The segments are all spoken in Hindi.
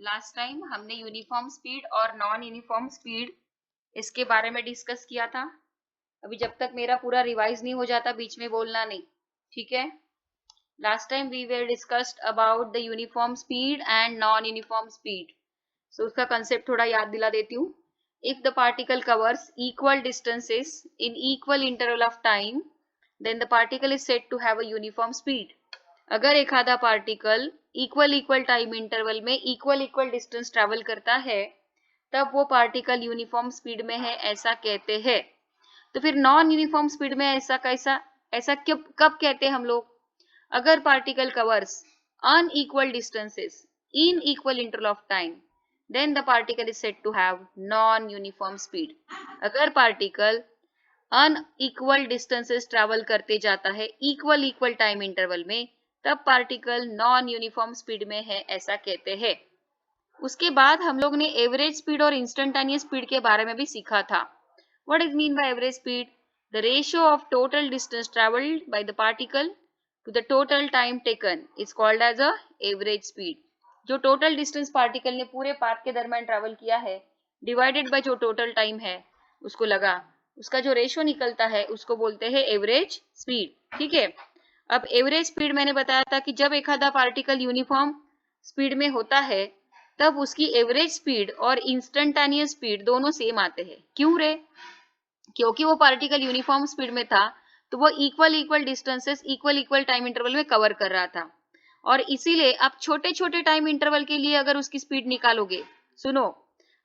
लास्ट टाइम हमने यूनिफॉर्म स्पीड और नॉन यूनिफॉर्म स्पीड इसके बारे में डिस्कस किया था। अभी जब तक मेरा पूरा रिवाइज नहीं हो जाता बीच में बोलना नहीं, ठीक है। Last time we were discussed about the uniform speed and non uniform speed. So उसका कंसेप्ट थोड़ा याद दिला देती हूँ। If the particle covers equal distances in equal interval of time then the particle is said to have a uniform speed. अगर एक आधा पार्टिकल इक्वल टाइम इंटरवल में इक्वल डिस्टेंस ट्रेवल करता है तब वो पार्टिकल यूनिफॉर्म स्पीड में है, ऐसा कहते हैं। तो फिर नॉन यूनिफॉर्म स्पीड में ऐसा कब कहते हैं हम लोग? अगर particle covers unequal distances in equal interval of time then the particle is said to have non uniform speed. अगर पार्टिकल अनइक्वल डिस्टेंसेस ट्रेवल करते जाता है इक्वल टाइम इंटरवल में तब पार्टिकल नॉन यूनिफॉर्म स्पीड में है, ऐसा कहते हैं। उसके बाद हम लोग ने एवरेज स्पीड और इंस्टेंटेनियस स्पीड के बारे में भी सीखा था। What is mean by average speed? The ratio of total distance travelled by the particle to the total time taken is called as a average speed. जो टोटल डिस्टेंस पार्टिकल ने पूरे पाथ के दरम्यान ट्रेवल किया है डिवाइडेड बाय जो टोटल टाइम है उसको लगा, उसका जो रेशियो निकलता है उसको बोलते हैं एवरेज स्पीड, ठीक है। अब एवरेज स्पीड मैंने बताया था कि जब एक आधा पार्टिकल यूनिफॉर्म स्पीड में होता है तब उसकी एवरेज स्पीड और इंस्टेंटेनियस स्पीड दोनों सेम आते हैं। क्यों रे? क्योंकि वो पार्टिकल यूनिफॉर्म स्पीड में था तो वो equal distances equal time interval में कवर कर रहा था, और इसीलिए आप छोटे टाइम इंटरवल के लिए अगर उसकी स्पीड निकालोगे, सुनो,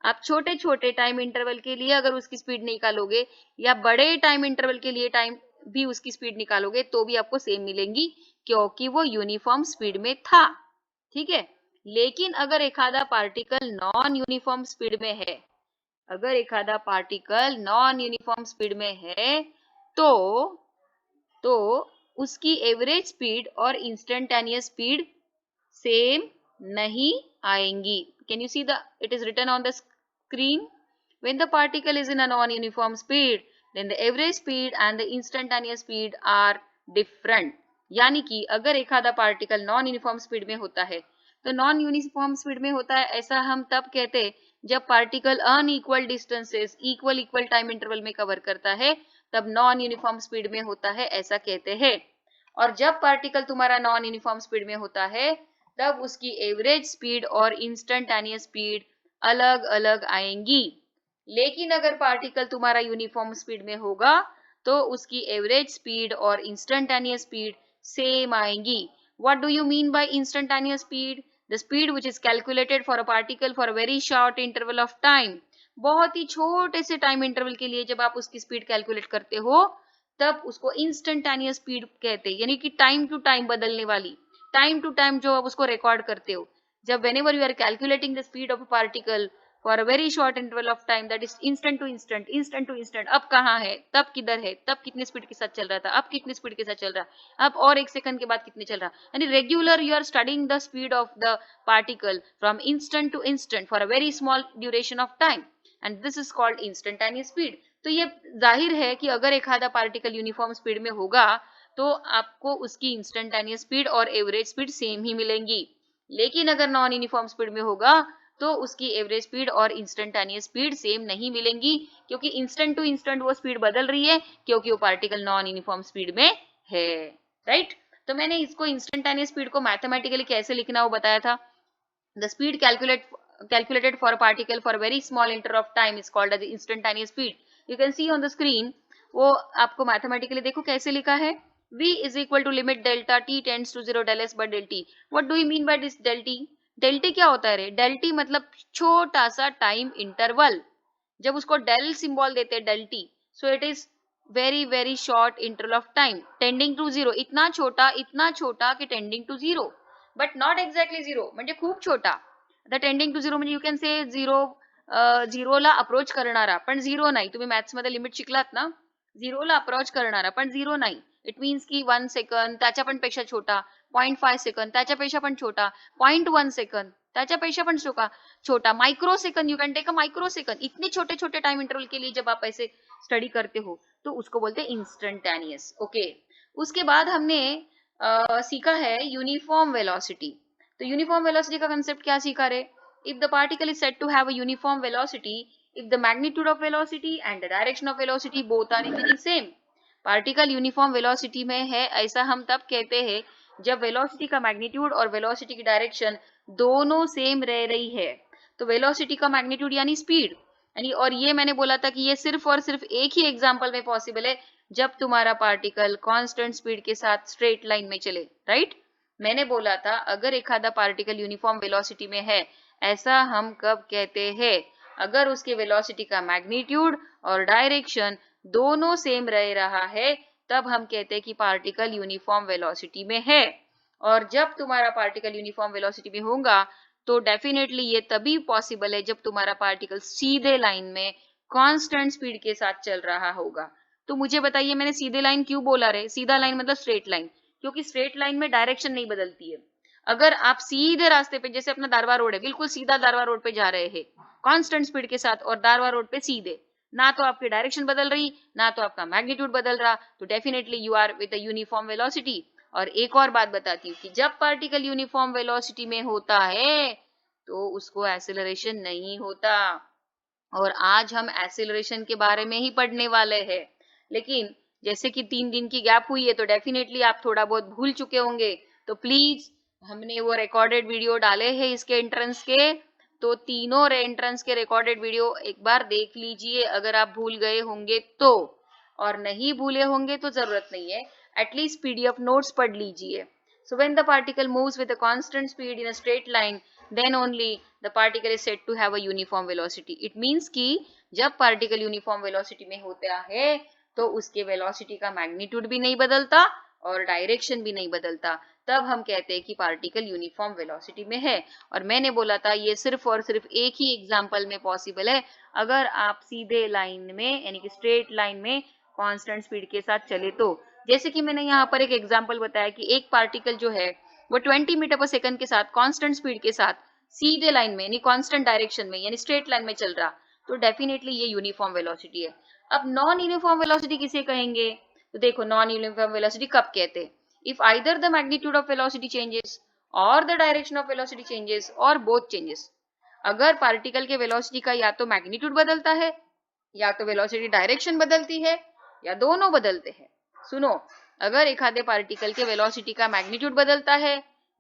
आप छोटे टाइम इंटरवल के लिए अगर उसकी स्पीड निकालोगे या बड़े टाइम इंटरवल के लिए टाइम भी उसकी स्पीड निकालोगे तो भी आपको सेम मिलेंगी क्योंकि वो यूनिफॉर्म स्पीड में था, ठीक है। लेकिन अगर एक आधा पार्टिकल नॉन यूनिफॉर्म स्पीड में है, अगर एक आधा पार्टिकल नॉन यूनिफॉर्म स्पीड में है तो उसकी एवरेज स्पीड और इंस्टेंटेनियस स्पीड सेम नहीं आएंगी। Can you see the it is written on the screen? When the particle is in a non-uniform speed, then the average speed and the instantaneous speed are different. यानी कि अगर एक आधा पार्टिकल नॉन यूनिफॉर्म स्पीड में होता है तो नॉन यूनिफॉर्म स्पीड में होता है ऐसा हम तब कहते हैं जब particle unequal distances equal time interval में कवर करता है तब नॉन यूनिफॉर्म स्पीड में होता है, ऐसा कहते हैं। और जब पार्टिकल तुम्हारा नॉन यूनिफॉर्म स्पीड में होता है तब उसकी एवरेज स्पीड और इंस्टेंटेनियस स्पीड अलग अलग आएंगी। लेकिन अगर पार्टिकल तुम्हारा यूनिफॉर्म स्पीड में होगा तो उसकी एवरेज स्पीड और इंस्टेंटेनियस स्पीड सेम आएंगी। What do you mean by instantaneous speed? The speed which is calculated for a particle for a very short interval of time. बहुत ही छोटे से टाइम इंटरवल के लिए जब आप उसकी स्पीड कैलकुलेट करते हो तब उसको इंस्टेंटेनियस स्पीड कहते हैं, यानी कि टाइम टू टाइम बदलने वाली, टाइम टू टाइम जो आप उसको रिकॉर्ड करते हो। जब whenever you are calculating the speed of a particle for a very short interval of time, that is instant to instant, अब कहाँ है, तब किधर है, तब कितने स्पीड के साथ चल रहा था, अब कितने स्पीड के साथ चल रहा, अब और एक सेकंड के बाद कितने चल रहा, यानी regular you are studying the speed of the particle from instant to instant for a very small duration of time and this is called instantaneous speed. तो ये जाहिर है कि अगर एक आधा पार्टिकल यूनिफॉर्म स्पीड में होगा तो आपको उसकी इंस्टेंटेनियस स्पीड और एवरेज स्पीड सेम ही मिलेंगी। लेकिन अगर नॉन यूनिफॉर्म स्पीड में होगा तो उसकी एवरेज स्पीड और इंस्टेंटेनियस स्पीड सेम नहीं मिलेंगी क्योंकि इंस्टेंट टू इंस्टेंट वो स्पीड बदल रही है क्योंकि वो पार्टिकल नॉन यूनिफॉर्म स्पीड में है, राइट। तो मैंने इसको इंस्टेंटेनियस स्पीड को मैथमेटिकली कैसे लिखना वो बताया था। The speed calculated for a particle for a very small interval of time is called as instantaneous speed. You can see on the screen, वो आपको मैथमेटिकली देखो कैसे लिखा है। v is equal to limit delta t tends to 0 del s by del t. What do you mean by this del t? del t क्या होता है रे? del t मतलब छोटा सा टाइम इंटरवल। जब उसको del सिंबल देते हैं del t, so it is very short interval of time tending to 0. इतना छोटा कि tending to 0, but not exactly 0, म्हणजे खूप छोटा। द टेंडिंग टू 0 म्हणजे यू कॅन से 0ला अप्रोच करणारा पण 0 नाही। तुम्ही मॅथ्स मध्ये लिमिट शिकलात ना, 0ला अप्रोच करणारा पण 0 नाही। इट मीन्स की 1 सेकंद त्याच्या पण पेक्षा छोटा, 0.5 सेकंद त्याच्यापेक्षा पण छोटा, 0.1 सेकंद त्याच्यापेक्षा पण छोटा, micro second, you can take a micro second. इतने छोटे टाइम इंटरवल के लिए जब आप ऐसे स्टडी करते हो तो उसको बोलते हैं इंस्टेंटेनियस। ओके, उसके बाद हमने सीखा है यूनिफॉर्म वेलोसिटी। तो यूनिफॉर्म वेलोसिटी का कंसेप्ट क्या सीखा रे? if the particle is said to have a uniform velocity if the magnitude of velocity and the direction of velocity both are remaining same. Particle uniform velocity में है ऐसा हम तब कहते हैं जब वेलोसिटी का मैग्नीट्यूड और वेलोसिटी की डायरेक्शन दोनों सेम रह रही है. तो वेलोसिटी का मैग्नीट्यूड यानी स्पीड यानी, और ये मैंने बोला था कि ये सिर्फ और सिर्फ एक ही एग्जांपल में पॉसिबल है जब तुम्हारा पार्टिकल कांस्टेंट स्पीड के साथ स्ट्रेट लाइन में चले. राइट, मैंने बोला था अगर एक आधा पार्टिकल यूनिफॉर्म वेलोसिटी में है ऐसा हम कब कहते हैं अगर उसके वेलोसिटी का मैग्नीट्यूड और डायरेक्शन दोनों सेम रह रहा है तब हम कहते हैं कि पार्टिकल यूनिफॉर्म वेलोसिटी में है. और जब तुम्हारा पार्टिकल यूनिफॉर्म वेलोसिटी में होगा तो डेफिनेटली ये तभी पॉसिबल है जब तुम्हारा पार्टिकल सीधे लाइन में कांस्टेंट स्पीड के साथ चल रहा होगा. तो मुझे बताइए मैंने सीधे लाइन क्यों बोला रे? सीधा लाइन मतलब स्ट्रेट लाइन, क्योंकि स्ट्रेट लाइन में डायरेक्शन नहीं बदलती है. अगर आप सीधे रास्ते पे जैसे अपना दारवा रोड है बिल्कुल सीधा दारवा रोड पे जा रहे हैं कांस्टेंट स्पीड के साथ और दारवा रोड पे सीधे, ना तो आपकी डायरेक्शन बदल रही ना तो आपका मैग्नीट्यूड बदल रहा, तो definitely you are with a uniform velocity. और एक और बात बताती हूँ कि जब पार्टिकल यूनिफॉर्म वेलोसिटी में होता है तो उसको एक्सेलरेशन नहीं होता. और आज हम एक्सेलरेशन के बारे में ही पढ़ने वाले हैं. लेकिन जैसे कि 3 दिन की गैप हुई है तो डेफिनेटली आप थोड़ा बहुत भूल चुके होंगे, तो प्लीज हमने वो रिकॉर्डेड वीडियो डाले हैं इसके एंट्रेंस के, तो तीनों एंट्रेंस के रिकॉर्डेड वीडियो एक बार देख लीजिए अगर आप भूल गए होंगे तो, और नहीं भूले होंगे तो जरूरत नहीं है, एटलीस्ट पीडीएफ नोट्स पढ़ लीजिए. So when the particle moves with a constant speed in a straight line, then only the particle is said to have a uniform velocity. It means कि जब particle uniform velocity में होता है तो उसके velocity का magnitude भी नहीं बदलता और direction भी नहीं बदलता, तब हम कहते हैं कि particle uniform velocity में है. और मैंने बोला था ये सिर्फ और सिर्फ एक ही example में possible है अगर आप सीधे लाइन में यानी कि straight line में constant speed के साथ चले तो. जैसे कि मैंने यहाँ पर एक एग्जांपल बताया कि एक पार्टिकल जो है वो 20 मीटर पर सेकंड के साथ कांस्टेंट स्पीड के साथ सीधे लाइन में यानी कांस्टेंट डायरेक्शन में यानी स्ट्रेट लाइन में चल रहा, तो डेफिनेटली ये यूनिफॉर्म वेलोसिटी है. अब नॉन यूनिफॉर्म वेलोसिटी किसे कहेंगे? तो देखो नॉन यूनिफॉर्म वेलोसिटी कब कहते हैं? If either the magnitude of velocity changes और the direction of velocity changes और बोथ चेंजेस. अगर पार्टिकल के वेलोसिटी का या तो मैग्नीट्यूड बदलता है या तो वेलोसिटी डायरेक्शन बदलती है या दोनों बदलते हैं. सुनो, अगर एक आधे पार्टिकल के वेलोसिटी का मैग्नीट्यूड बदलता है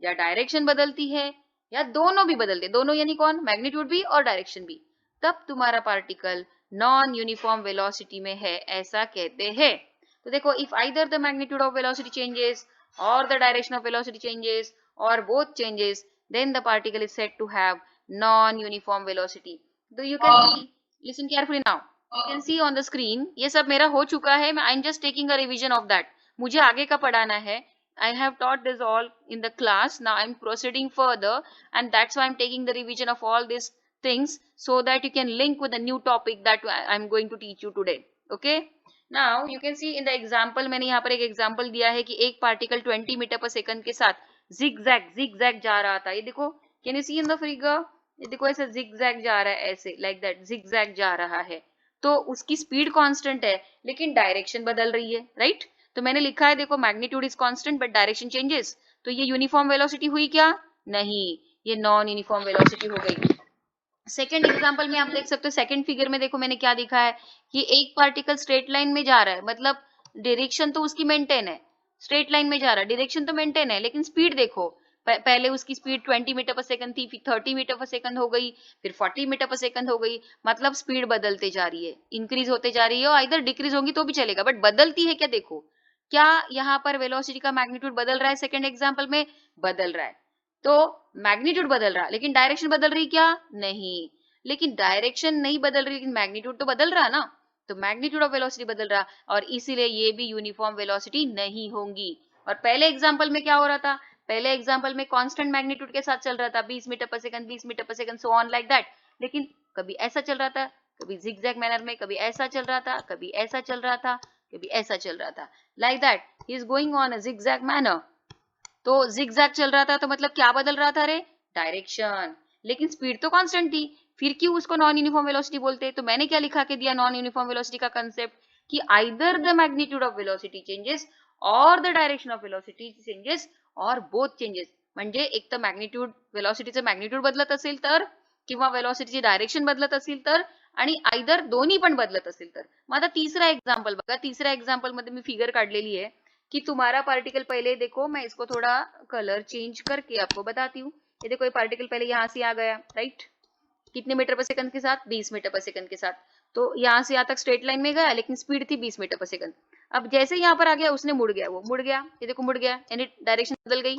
या डायरेक्शन बदलती है या दोनों भी बदलते, दोनों यानी कौन? मैग्नीट्यूड भी और डायरेक्शन भी, तब तुम्हारा पार्टिकल नॉन यूनिफॉर्म वेलोसिटी में है ऐसा कहते हैं. तो देखो if either the magnitude of velocity changes और the direction of velocity changes और both changes then the particle is said to have non uniform velocity. तो you can see, listen carefully now, you can see on the screen, ये सब मेरा हो चुका है, I'm just taking a revision of that. मुझे आगे का पढ़ाना है. I have taught this all in the class. Now I'm proceeding further and that's why I'm taking the revision of all these things so that you can link with the new topic that I'm going to teach you today. Okay? Now you can see in the example, मैंने यहाँ पर एक example दिया है कि एक particle 20 मीटर पर सेकंड के साथ zigzag जा रहा था. ये देखो, can you see in the figure? ये देखो ऐसे zigzag जा रहा है, ऐसे like that zigzag जा रहा है. तो उसकी स्पीड कांस्टेंट है लेकिन डायरेक्शन बदल रही है. राइट, तो मैंने लिखा है देखो magnitude is constant but direction changes. तो ये यूनिफॉर्म वेलोसिटी हुई क्या? नहीं, ये नॉन यूनिफॉर्म वेलोसिटी हो गई. सेकंड एग्जांपल में आप देख सकते हो, सेकंड फिगर में देखो मैंने क्या दिखा है कि एक पार्टिकल स्ट्रेट लाइन में जा रहा है, मतलब डायरेक्शन तो उसकी मेंटेन है, स्ट्रेट लाइन में जा रहा है, डायरेक्शन तो मेंटेन है, लेकिन स्पीड देखो पहले उसकी स्पीड 20 मीटर पर सेकंड थी, फिर 30 मीटर पर सेकंड हो गई, फिर 40 मीटर पर सेकंड हो गई. मतलब स्पीड बदलते जा रही है, इंक्रीज होते जा रही है, और इधर डिक्रीज होगी तो भी चलेगा, बट बदलती है क्या? देखो क्या यहाँ पर वेलोसिटी का मैग्नीट्यूड बदल रहा है? सेकंड एग्जांपल में बदल रहा है. तो मैग्नीट्यूड बदल रहा है लेकिन डायरेक्शन बदल रही क्या? नहीं. लेकिन डायरेक्शन नहीं बदल रही लेकिन मैग्नीट्यूड तो बदल रहा ना, तो मैग्नीट्यूड ऑफ वेलोसिटी बदल रहा, और इसीलिए ये भी यूनिफॉर्म वेलोसिटी नहीं होंगी. और पहले एग्जांपल में क्या हो रहा था? पहले एग्जांपल में कांस्टेंट मैग्नीट्यूड के साथ चल रहा था, 20 metre per second, 20 metre per second, so on like that. लेकिन कभी ऐसा चल रहा था, कभी जिगजैग मैनर में, कभी ऐसा चल रहा था, कभी ऐसा चल रहा था, कभी ऐसा चल रहा था, like that he is going on a zigzag manner. तो जिगजैग चल रहा था तो मतलब क्या बदल रहा था रे? डायरेक्शन. लेकिन स्पीड तो कांस्टेंट थी, फिर क्यों उसको नॉन यूनिफॉर्म वेलोसिटी बोलते हैं? तो मैंने क्या लिखा के दिया नॉन यूनिफॉर्म वेलोसिटी का कंसेप्ट कि either the magnitude of velocity changes और the direction of velocity changes और बोथ चेंजेस. म्हणजे एक तर मॅग्निट्यूड वेलॉसिटीचं मॅग्निट्यूड बदलत असेल तर किंवा वेलॉसिटीची डायरेक्शन बदलत असेल तर, आणि आयदर दोन्ही पण बदलत असेल तर. मग आता तीसरा एग्जाम्पल बघा. तिसऱ्या एग्जाम्पल मध्ये मी फिगर काढलेली है कि तुम्हारा पार्टिकल, पहले देखो मैं इसको थोड़ा कलर चेंज करके आपको बताती हूँ. ये देखो ये पार्टिकल पहले यहाँ से आ गया, राइट, कितने मीटर पर सेकंड के साथ, 20 मीटर पर सेकंड के साथ. तो यहाँ से यहाँ तक स्ट्रेट लाइन में गया, लेकिन स्पीड थी 20 मीटर पर सेकंड. अब जैसे यहाँ पर आ गया उसने मुड़ गया, वो मुड़ गया, ये देखो मुड़ गया, यानी डायरेक्शन बदल गई.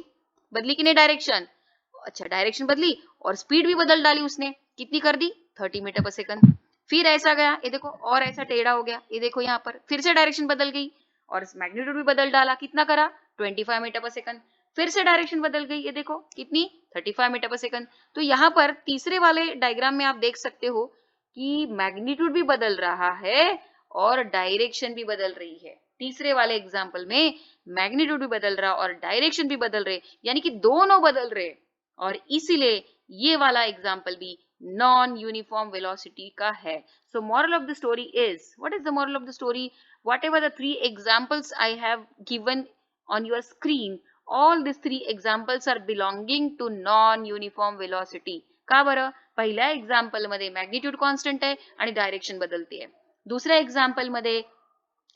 बदली कि नहीं डायरेक्शन? अच्छा, डायरेक्शन बदली और स्पीड भी बदल डाली उसने. कितनी कर दी? 30 मीटर पर सेकंड. फिर ऐसा गया, ये देखो, और ऐसा टेढ़ा हो गया, ये देखो यहाँ पर फिर से डायरेक्शन बदल गई और मैग्नीट्यूड भी बदल डाला. कितना करा? 25 मीटर पर सेकंड. फिर से डायरेक्शन बदल गई, ये देखो कितनी, 35 मीटर पर सेकंड. तो यहाँ पर तीसरे वाले डायग्राम में आप देख सकते हो कि मैग्नीट्यूड भी बदल रहा है और डायरेक्शन भी बदल रही है. तीसरे वाले एग्जाम्पल में मैग्नीट्यूड भी बदल रहा और डायरेक्शन भी बदल रहे, यानी कि दोनों बदल रहे, और इसीलिए ये वाला एग्जाम्पल भी नॉन यूनिफॉर्म वेलोसिटी का है. So moral of the story is, what is the moral of the story? Whatever the 3 examples I have given on your screen, all these 3 examples are belonging to non-uniform velocity. का बरं? पहिल्या एक्झाम्पल मध्ये मॅग्निट्यूड कॉन्स्टंट आहे आणि डायरेक्शन बदलते आहे. दुसऱ्या एक्झाम्पल मध्ये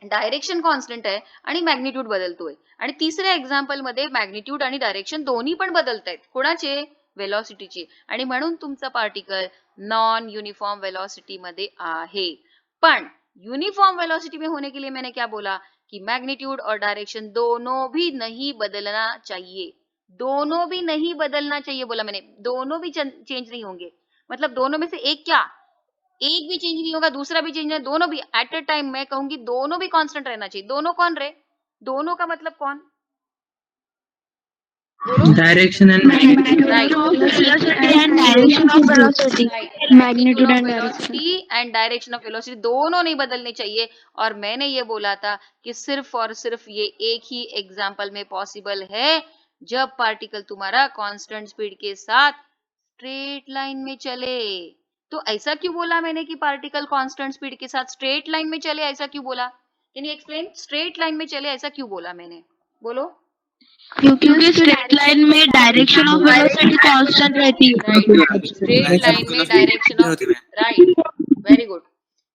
डायरेक्शन कॉन्स्टंट आहे आणि मॅग्निट्यूड बदलतोय, आणि तिसऱ्या एक्झाम्पल मध्ये मॅग्निट्यूड आणि डायरेक्शन दोन्ही पण बदलत आहेत. कोणाचे? वेलॉसिटीचे. आणि म्हणून तुमचा पार्टिकल नॉन युनिफॉर्म वेलॉसिटी मध्ये आहे. पण यूनिफॉर्म वेलोसिटी में होने के लिए मैंने क्या बोला कि मैग्नीट्यूड और डायरेक्शन दोनों भी नहीं बदलना चाहिए. दोनों भी नहीं बदलना चाहिए बोला मैंने, दोनों भी चेंज नहीं होंगे. मतलब दोनों में से एक क्या, एक भी चेंज नहीं होगा, दूसरा भी चेंज नहीं, दोनों भी एट अ टाइम. मैं कहूंगी दोनों भी कांस्टेंट रहना चाहिए. दोनों कौन रहे? दोनों का मतलब कौन? Direction and magnitude. Right. Velocity and direction of velocity. Magnitude of velocity and direction of velocity दोनों नहीं बदलने चाहिए. और मैंने ये बोला था कि सिर्फ और सिर्फ ये एक ही एग्जाम्पल में पॉसिबल है जब पार्टिकल तुम्हारा कांस्टेंट स्पीड के साथ स्ट्रेट लाइन में चले. तो ऐसा क्यों बोला मैंने कि पार्टिकल कांस्टेंट स्पीड के साथ स्ट्रेट लाइन में चले? ऐसा क्यों बोला? Can you explain? Straight line में चले ऐसा क्यों बोला मैंने? बोलो. क्योंकि स्ट्रेट लाइन में डायरेक्शन ऑफ वेलोसिटी कांस्टेंट रहती है. स्ट्रेट लाइन में direction of, right, very good.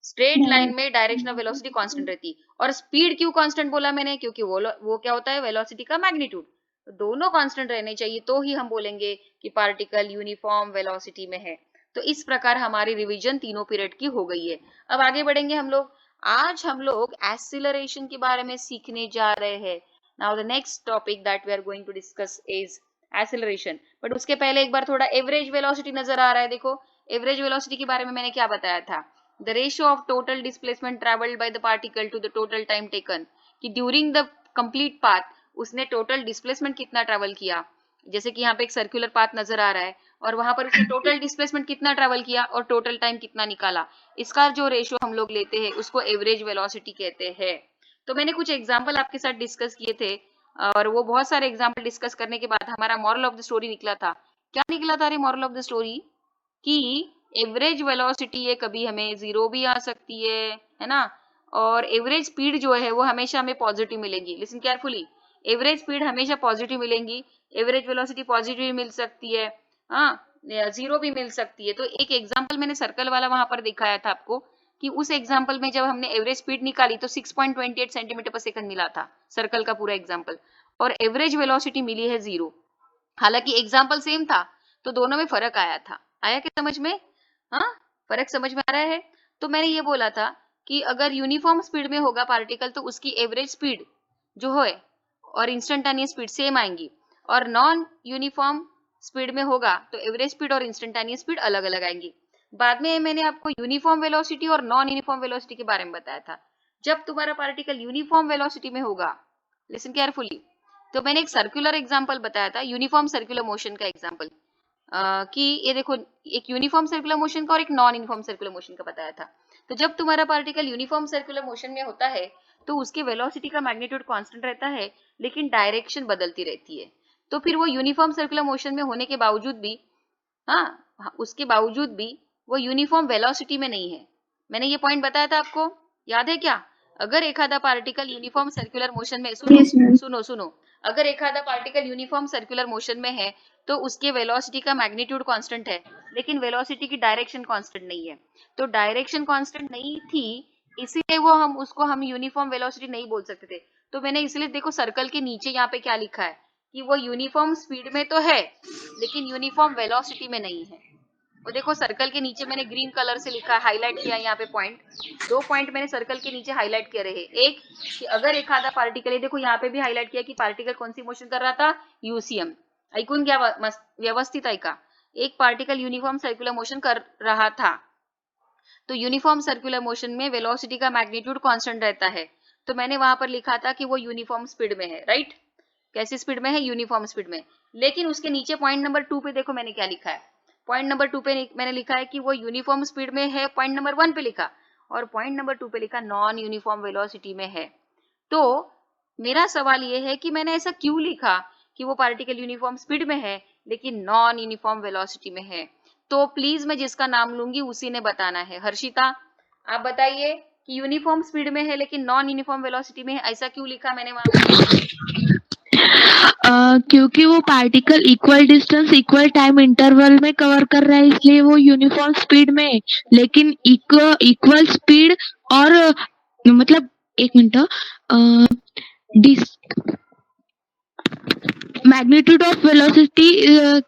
Straight line में डायरेक्शन ऑफ वेलोसिटी कांस्टेंट रहती. और स्पीड क्यों कांस्टेंट बोला मैंने? क्योंकि वो क्या होता है? वेलोसिटी का मैग्नीट्यूड. तो दोनों कांस्टेंट रहने चाहिए, तो ही हम बोलेंगे कि पार्टिकल यूनिफॉर्म वेलोसिटी में है. तो इस प्रकार हमारी रिवीजन तीनों पीरियड की हो गई है. अब आगे बढ़ेंगे हम लोग. आज हम लोग एक्सीलरेशन के बारे में सीखने जा रहे हैं. Now the next topic that we are going to discuss is acceleration. But उसके पहले एक बार थोड़ा एवरेज वेलोसिटी नजर आ रहा है. देखो एवरेज वेलोसिटी के बारे में मैंने क्या बताया था? The ratio of total displacement traveled by the particle to the total time taken. कि during the complete path उसने टोटल डिस्प्लेसमेंट कितना ट्रेवल किया. जैसे कि यहाँ पे एक सर्कुलर पाथ नजर आ रहा है और वहां पर उसने टोटल डिस्प्लेसमेंट कितना ट्रेवल किया और टोटल टाइम कितना निकाला. इसका जो रेशियो हम लोग लेते हैं उसको एवरेज वेलोसिटी कहते हैं. तो मैंने कुछ एग्जाम्पल आपके साथ डिस्कस किए थे और वो बहुत सारे एग्जाम्पल डिस्कस करने के बाद हमारा मॉरल ऑफ द स्टोरी निकला था. क्या निकला था? मॉरल ऑफ द स्टोरी कि एवरेज वेलोसिटी ये कभी हमें 0 भी आ सकती है ना, और एवरेज स्पीड जो है वो हमेशा हमें पॉजिटिव मिलेगी. लिसन केयरफुली, एवरेज स्पीड हमेशा पॉजिटिव मिलेंगी. एवरेज वेलोसिटी पॉजिटिव मिल सकती है, हाँ, 0 भी मिल सकती है. तो एक एग्जाम्पल मैंने सर्कल वाला वहां पर दिखाया था आपको कि उस एग्जाम्पल में जब हमने एवरेज स्पीड निकाली तो 6.28 सेंटीमीटर पर सेकंड मिला था सर्कल का पूरा एग्जाम्पल, और एवरेज वेलोसिटी मिली है 0. हालांकि एग्जाम्पल सेम था तो दोनों में फर्क आया था. आया क्या समझ में? हाँ, फर्क समझ में आ रहा है. तो मैंने ये बोला था कि अगर यूनिफॉर्म स्पीड में होगा पार्टिकल तो उसकी एवरेज स्पीड जो है और इंस्टेंटेनियस स्पीड सेम आएंगी, और नॉन यूनिफॉर्म स्पीड में होगा तो एवरेज स्पीड और इंस्टेंटेनियस स्पीड अलग अलग आएंगी. बाद में मैंने आपको यूनिफॉर्म वेलोसिटी और नॉन यूनिफॉर्म वेलोसिटी के बारे में बताया था. जब तुम्हारा पार्टिकल यूनिफॉर्म वेलोसिटी में होगा, लिसन केयरफुली, तो मैंने एक सर्कुलर एग्जांपल बताया था, यूनिफॉर्म सर्कुलर मोशन का एग्जांपल, कि ये देखो एक यूनिफॉर्म सर्कुलर मोशन का और एक नॉन यूनिफॉर्म सर्कुलर मोशन का बताया था. तो जब तुम्हारा पार्टिकल यूनिफॉर्म सर्कुलर मोशन में होता है तो उसके वेलोसिटी का मैग्नीट्यूड कांस्टेंट रहता है लेकिन डायरेक्शन बदलती रहती है. तो फिर वो यूनिफॉर्म सर्कुलर मोशन में होने के बावजूद भी, हाँ, उसके बावजूद भी वो यूनिफॉर्म वेलोसिटी में नहीं है. मैंने ये पॉइंट बताया था आपको, याद है क्या? अगर एखादा पार्टिकल यूनिफॉर्म सर्कुलर मोशन में, सुनो, अगर एखादा पार्टिकल यूनिफॉर्म सर्कुलर मोशन में है तो उसके वेलोसिटी का मैग्नीट्यूड कांस्टेंट है, लेकिन वेलोसिटी की डायरेक्शन कांस्टेंट नहीं है। तो डायरेक्शन कांस्टेंट नहीं थी, इसीलिए वो हम यूनिफॉर्म वेलोसिटी नहीं बोल सकते थे। तो मैंने इसलिए देखो सर्कल के नीचे यहाँ पे क्या लिखा है कि वो यूनिफॉर्म स्पीड में तो है लेकिन यूनिफॉर्म वेलोसिटी में नहीं है। वो देखो सर्कल के नीचे मैंने ग्रीन कलर से लिखा, हाईलाइट किया यहाँ पे पॉइंट, 2 पॉइंट मैंने सर्कल के नीचे हाईलाइट किए रहे। एक कि अगर एक आधा पार्टिकल, ये देखो यहाँ पे भी हाईलाइट किया कि पार्टिकल कौन सी मोशन कर रहा था, यूसीएम। ऐकून घ्या व्यवस्थित ऐका, एक पार्टिकल यूनिफॉर्म सर्कुलर मोशन कर रहा था। तो यूनिफॉर्म सर्कुलर मोशन में वेलोसिटी का मैग्नीट्यूड कांस्टेंट रहता है। तो मैंने वहां पर लिखा था कि वो यूनिफॉर्म स्पीड में है, राइट। कैसी स्पीड में है? यूनिफॉर्म स्पीड में। लेकिन उसके नीचे पॉइंट नंबर 2 पे देखो मैंने क्या लिखा है। पॉइंट नंबर 2 पे मैंने लिखा है कि वो यूनिफॉर्म स्पीड में है, पॉइंट नंबर 1 पे लिखा, और पॉइंट नंबर 2 पे लिखा नॉन यूनिफॉर्म वेलोसिटी में है। तो मेरा सवाल ये है कि मैंने ऐसा क्यों लिखा कि वो पार्टिकल यूनिफॉर्म स्पीड में है लेकिन नॉन यूनिफॉर्म वेलोसिटी में है। तो प्लीज मैं जिसका नाम लूंगी उसी ने बताना है। हर्षिता, आप बताइए कि यूनिफॉर्म स्पीड में है लेकिन नॉन यूनिफॉर्म वेलोसिटी में है, ऐसा क्यों लिखा मैंने वहां पर? क्योंकि वो particle equal distance equal time interval में कवर कर रहा है, इसलिए वो यूनिफॉर्म स्पीड में है। लेकिन इक्वल स्पीड और मतलब एक minute, magnitude of velocity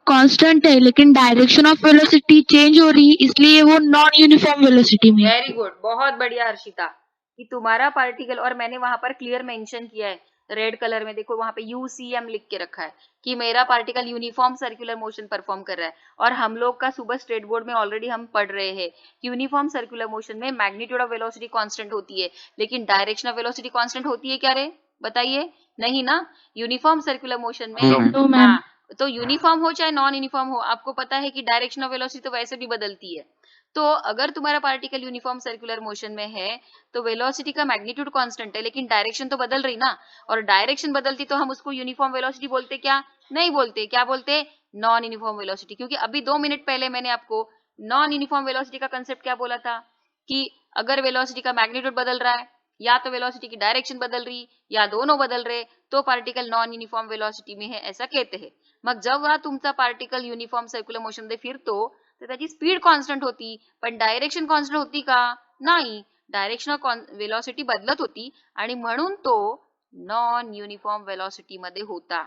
constant है लेकिन डायरेक्शन ऑफ वेलोसिटी चेंज हो रही है, इसलिए वो नॉन यूनिफॉर्म वेलोसिटी में। वेरी गुड, बहुत बढ़िया हर्षिता, कि तुम्हारा पार्टिकल, और मैंने वहां पर क्लियर मेंशन किया है रेड कलर में, देखो वहां पे यूसीएम लिख के रखा है कि मेरा particle uniform circular motion perform कर रहा है। और हम लोग का सुबह स्टेट बोर्ड में ऑलरेडी हम पढ़ रहे हैं कि यूनिफॉर्म सर्कुलर मोशन में मैग्नीट्यूड ऑफ वेलोसिटी कांस्टेंट होती है, लेकिन डायरेक्शन ऑफ वेलोसिटी कांस्टेंट होती है क्या रे? बताइए, नहीं ना। यूनिफॉर्म सर्कुलर मोशन में No, ma'am. हाँ, तो यूनिफॉर्म हो चाहे नॉन यूनिफॉर्म हो, आपको पता है कि डायरेक्शन ऑफ वेलोसिटी तो वैसे भी बदलती है। तो अगर तुम्हारा पार्टिकल यूनिफॉर्म सर्कुलर मोशन में है तो वेलोसिटी का मैग्नीट्यूड कांस्टेंट है लेकिन डायरेक्शन तो बदल रही ना, और डायरेक्शन बदलती तो हम उसको यूनिफॉर्म वेलोसिटी बोलते क्या? नहीं बोलते। क्या बोलते? Non uniform velocity. क्योंकि अभी 2 मिनट पहले मैंने आपको नॉन यूनिफॉर्म वेलोसिटी का कंसेप्ट क्या बोला था कि अगर वेलोसिटी का मैग्नीट्यूड बदल रहा है, या तो वेलोसिटी की डायरेक्शन बदल रही या दोनों बदल रहे, तो पार्टिकल नॉन यूनिफॉर्म वेलोसिटी में है, ऐसा कहते हैं। मग जेव्हा तुमचा पार्टिकल युनिफॉर्म सर्क्युलर मोशन मध्ये फिरतो तर त्याची स्पीड कॉन्स्टंट होती, पण डायरेक्शन कॉन्स्टंट होती का? नाही, डायरेक्शन वेलोसिटी बदलत होती आणि म्हणून तो नॉन युनिफॉर्म वेलोसिटी मध्ये होता,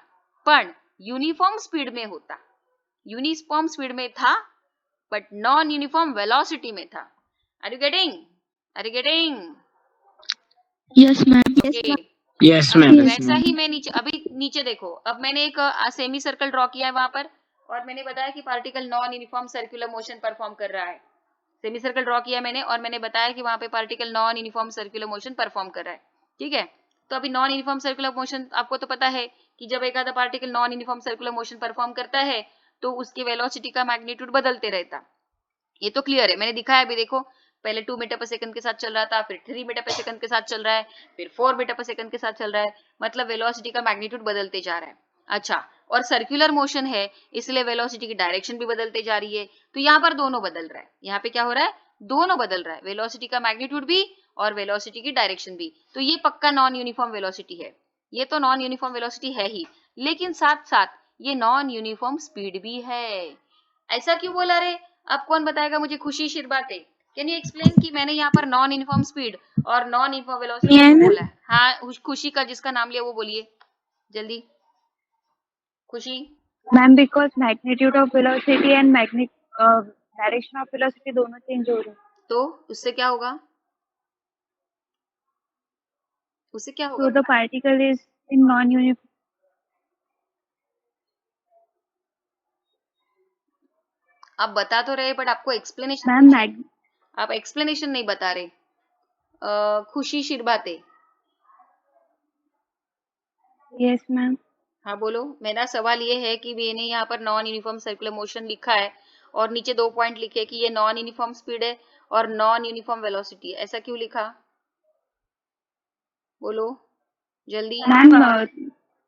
पण यूनिफॉर्म स्पीड में होता। यूनिफॉर्म स्पीड में था बट नॉन यूनिफॉर्म वेलोसिटी में था। Are you getting? Are you getting? Yes ma'am. Okay, Yes, ma'am. वैसा ही मैं नीचे देखो, अब मैंने एक सेमी सर्कल ड्रॉ किया है वहां पर, और मैंने बताया कि particle non uniform circular motion perform कर रहा है। सेमी सर्कल ड्रॉ किया मैंने, और मैंने बताया कि वहां पे particle non uniform circular motion perform कर रहा है। ठीक है, तो अभी नॉन यूनिफॉर्म सर्कुलर मोशन आपको तो पता है कि जब एक आधा particle non uniform circular motion perform करता है तो उसकी वेलोसिटी का मैग्नीट्यूड बदलते रहता। ये तो क्लियर है, मैंने दिखाया अभी देखो, पहले 2 मीटर पर सेकंड के साथ चल रहा था, फिर 3 मीटर पर सेकंड के साथ चल रहा है, फिर 4 मीटर पर सेकंड के साथ चल रहा है, मतलब वेलोसिटी का मैग्नीट्यूड बदलते जा रहा है। अच्छा, और सर्कुलर मोशन है इसलिए वेलोसिटी की डायरेक्शन भी बदलते जा रही है। तो यहाँ पर दोनों बदल रहा है, यहाँ पे क्या हो रहा है? दोनों बदल रहा है, वेलोसिटी का मैग्नीट्यूड भी और वेलोसिटी की डायरेक्शन भी। तो ये पक्का नॉन यूनिफॉर्म वेलोसिटी है, ये तो नॉन यूनिफॉर्म वेलोसिटी है ही, लेकिन साथ साथ ये नॉन यूनिफॉर्म स्पीड भी है। ऐसा क्यों बोला रे? अब कौन बताएगा मुझे? खुशी शिरबाते, कैन यू एक्सप्लेन कि मैंने यहाँ पर नॉन यूनिफॉर्म स्पीड और नॉन यूनिफॉर्म वेलोसिटी बोला है? हाँ, खुशी का जिसका नाम लिया वो बोलिए जल्दी। खुशी ma'am, because magnitude of velocity and direction of velocity दोनों चेंज हो रहे हैं। तो उससे क्या होगा? उससे क्या होगा? So the particle is in non-uniform. आप बता तो रहे बट आपको एक्सप्लेनेशन, मैम आप एक्सप्लेनेशन नहीं बता रहे। खुशी शिरबाते, यस मैम। हाँ बोलो। मेरा सवाल ये है कि मैंने यहाँ पर नॉन यूनिफॉर्म सर्कुलर मोशन लिखा है और नीचे 2 पॉइंट लिखे कि ये नॉन यूनिफॉर्म स्पीड है और नॉन यूनिफॉर्म वेलोसिटी है, ऐसा क्यों लिखा? बोलो जल्दी। मैम,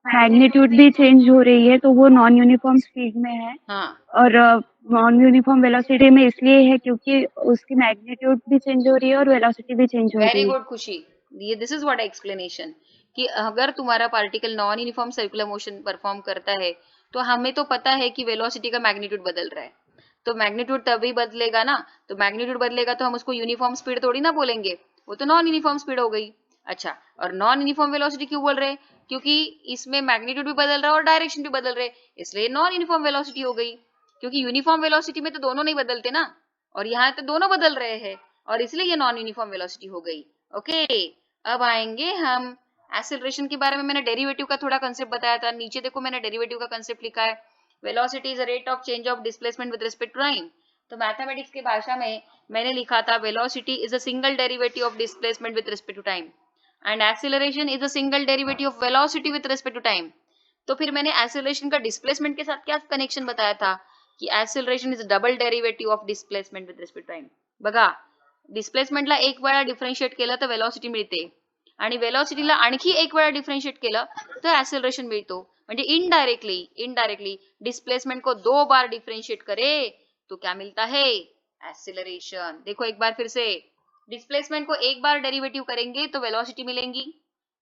मैग्नीट्यूड भी चेंज हो रही है तो वो नॉन यूनिफॉर्म स्पीड में है। हाँ, और नॉन यूनिफॉर्म वेलोसिटी में इसलिए है क्योंकि उसकी मैग्नीट्यूड भी चेंज हो रही है और वेलोसिटी भी चेंज हो रही है। वेरी गुड खुशी, ये दिस इज व्हाट एक्सप्लेनेशन कि अगर तुम्हारा particle non uniform circular motion perform करता है तो हमें तो पता है कि वेलोसिटी का मैग्नीट्यूड बदल रहा है, तो मैग्नीट्यूड तभी बदलेगा ना, तो मैग्नीट्यूड बदलेगा तो हम उसको यूनिफॉर्म स्पीड थोड़ी ना बोलेंगे, वो तो नॉन यूनिफॉर्म स्पीड हो गई। अच्छा, और नॉन यूनिफॉर्म वेलोसिटी क्यों बोल रहे? क्योंकि इसमें मैग्नीट्यूड भी बदल रहा है और डायरेक्शन भी बदल रहे, इसलिए नॉन यूनिफॉर्म वेलोसिटी हो गई। क्योंकि यूनिफॉर्म वेलोसिटी में तो दोनों नहीं बदलते ना, और यहाँ तो दोनों बदल रहे हैं, और इसलिए ये नॉन यूनिफॉर्म वेलोसिटी हो गई। ओके, अब आएंगे हम एक्सेलरेशन के बारे में। मैंने डेरिवेटिव का थोड़ा कंसेप्ट बताया था, नीचे देखो मैंने डेरिवेटिव का कंसेप्ट लिखा है, velocity is a rate of change of displacement with respect to time. तो मैथमेटिक्स की भाषा में मैंने लिखा था velocity is a single derivative of displacement with respect to time and acceleration is a single derivative of velocity with respect to time. तो फिर मैंने एक्सेलरेशन का डिस्प्लेसमेंट के साथ क्या कनेक्शन बताया था की acceleration is double derivative of displacement with respect to time. बघा, डिस्प्लेसमेंटला एक वेळा डिफरन्शिएट केलं तर वेलोसिटी मिळते, आणि वेलोसिटीला आणखी एक वेळा डिफरन्शिएट केलं तर एक्सेलरेशन मिळतो। म्हणजे इनडायरेक्टली डिस्प्लेसमेंट को 2 बार डिफरेंशिएट करे तो क्या मिलता है? एक्सेलरेशन। देखो एक बार फिर से, डिस्प्लेसमेंट को एक बार डेरिवेटिव करेंगे तो वेलोसिटी मिलेंगी,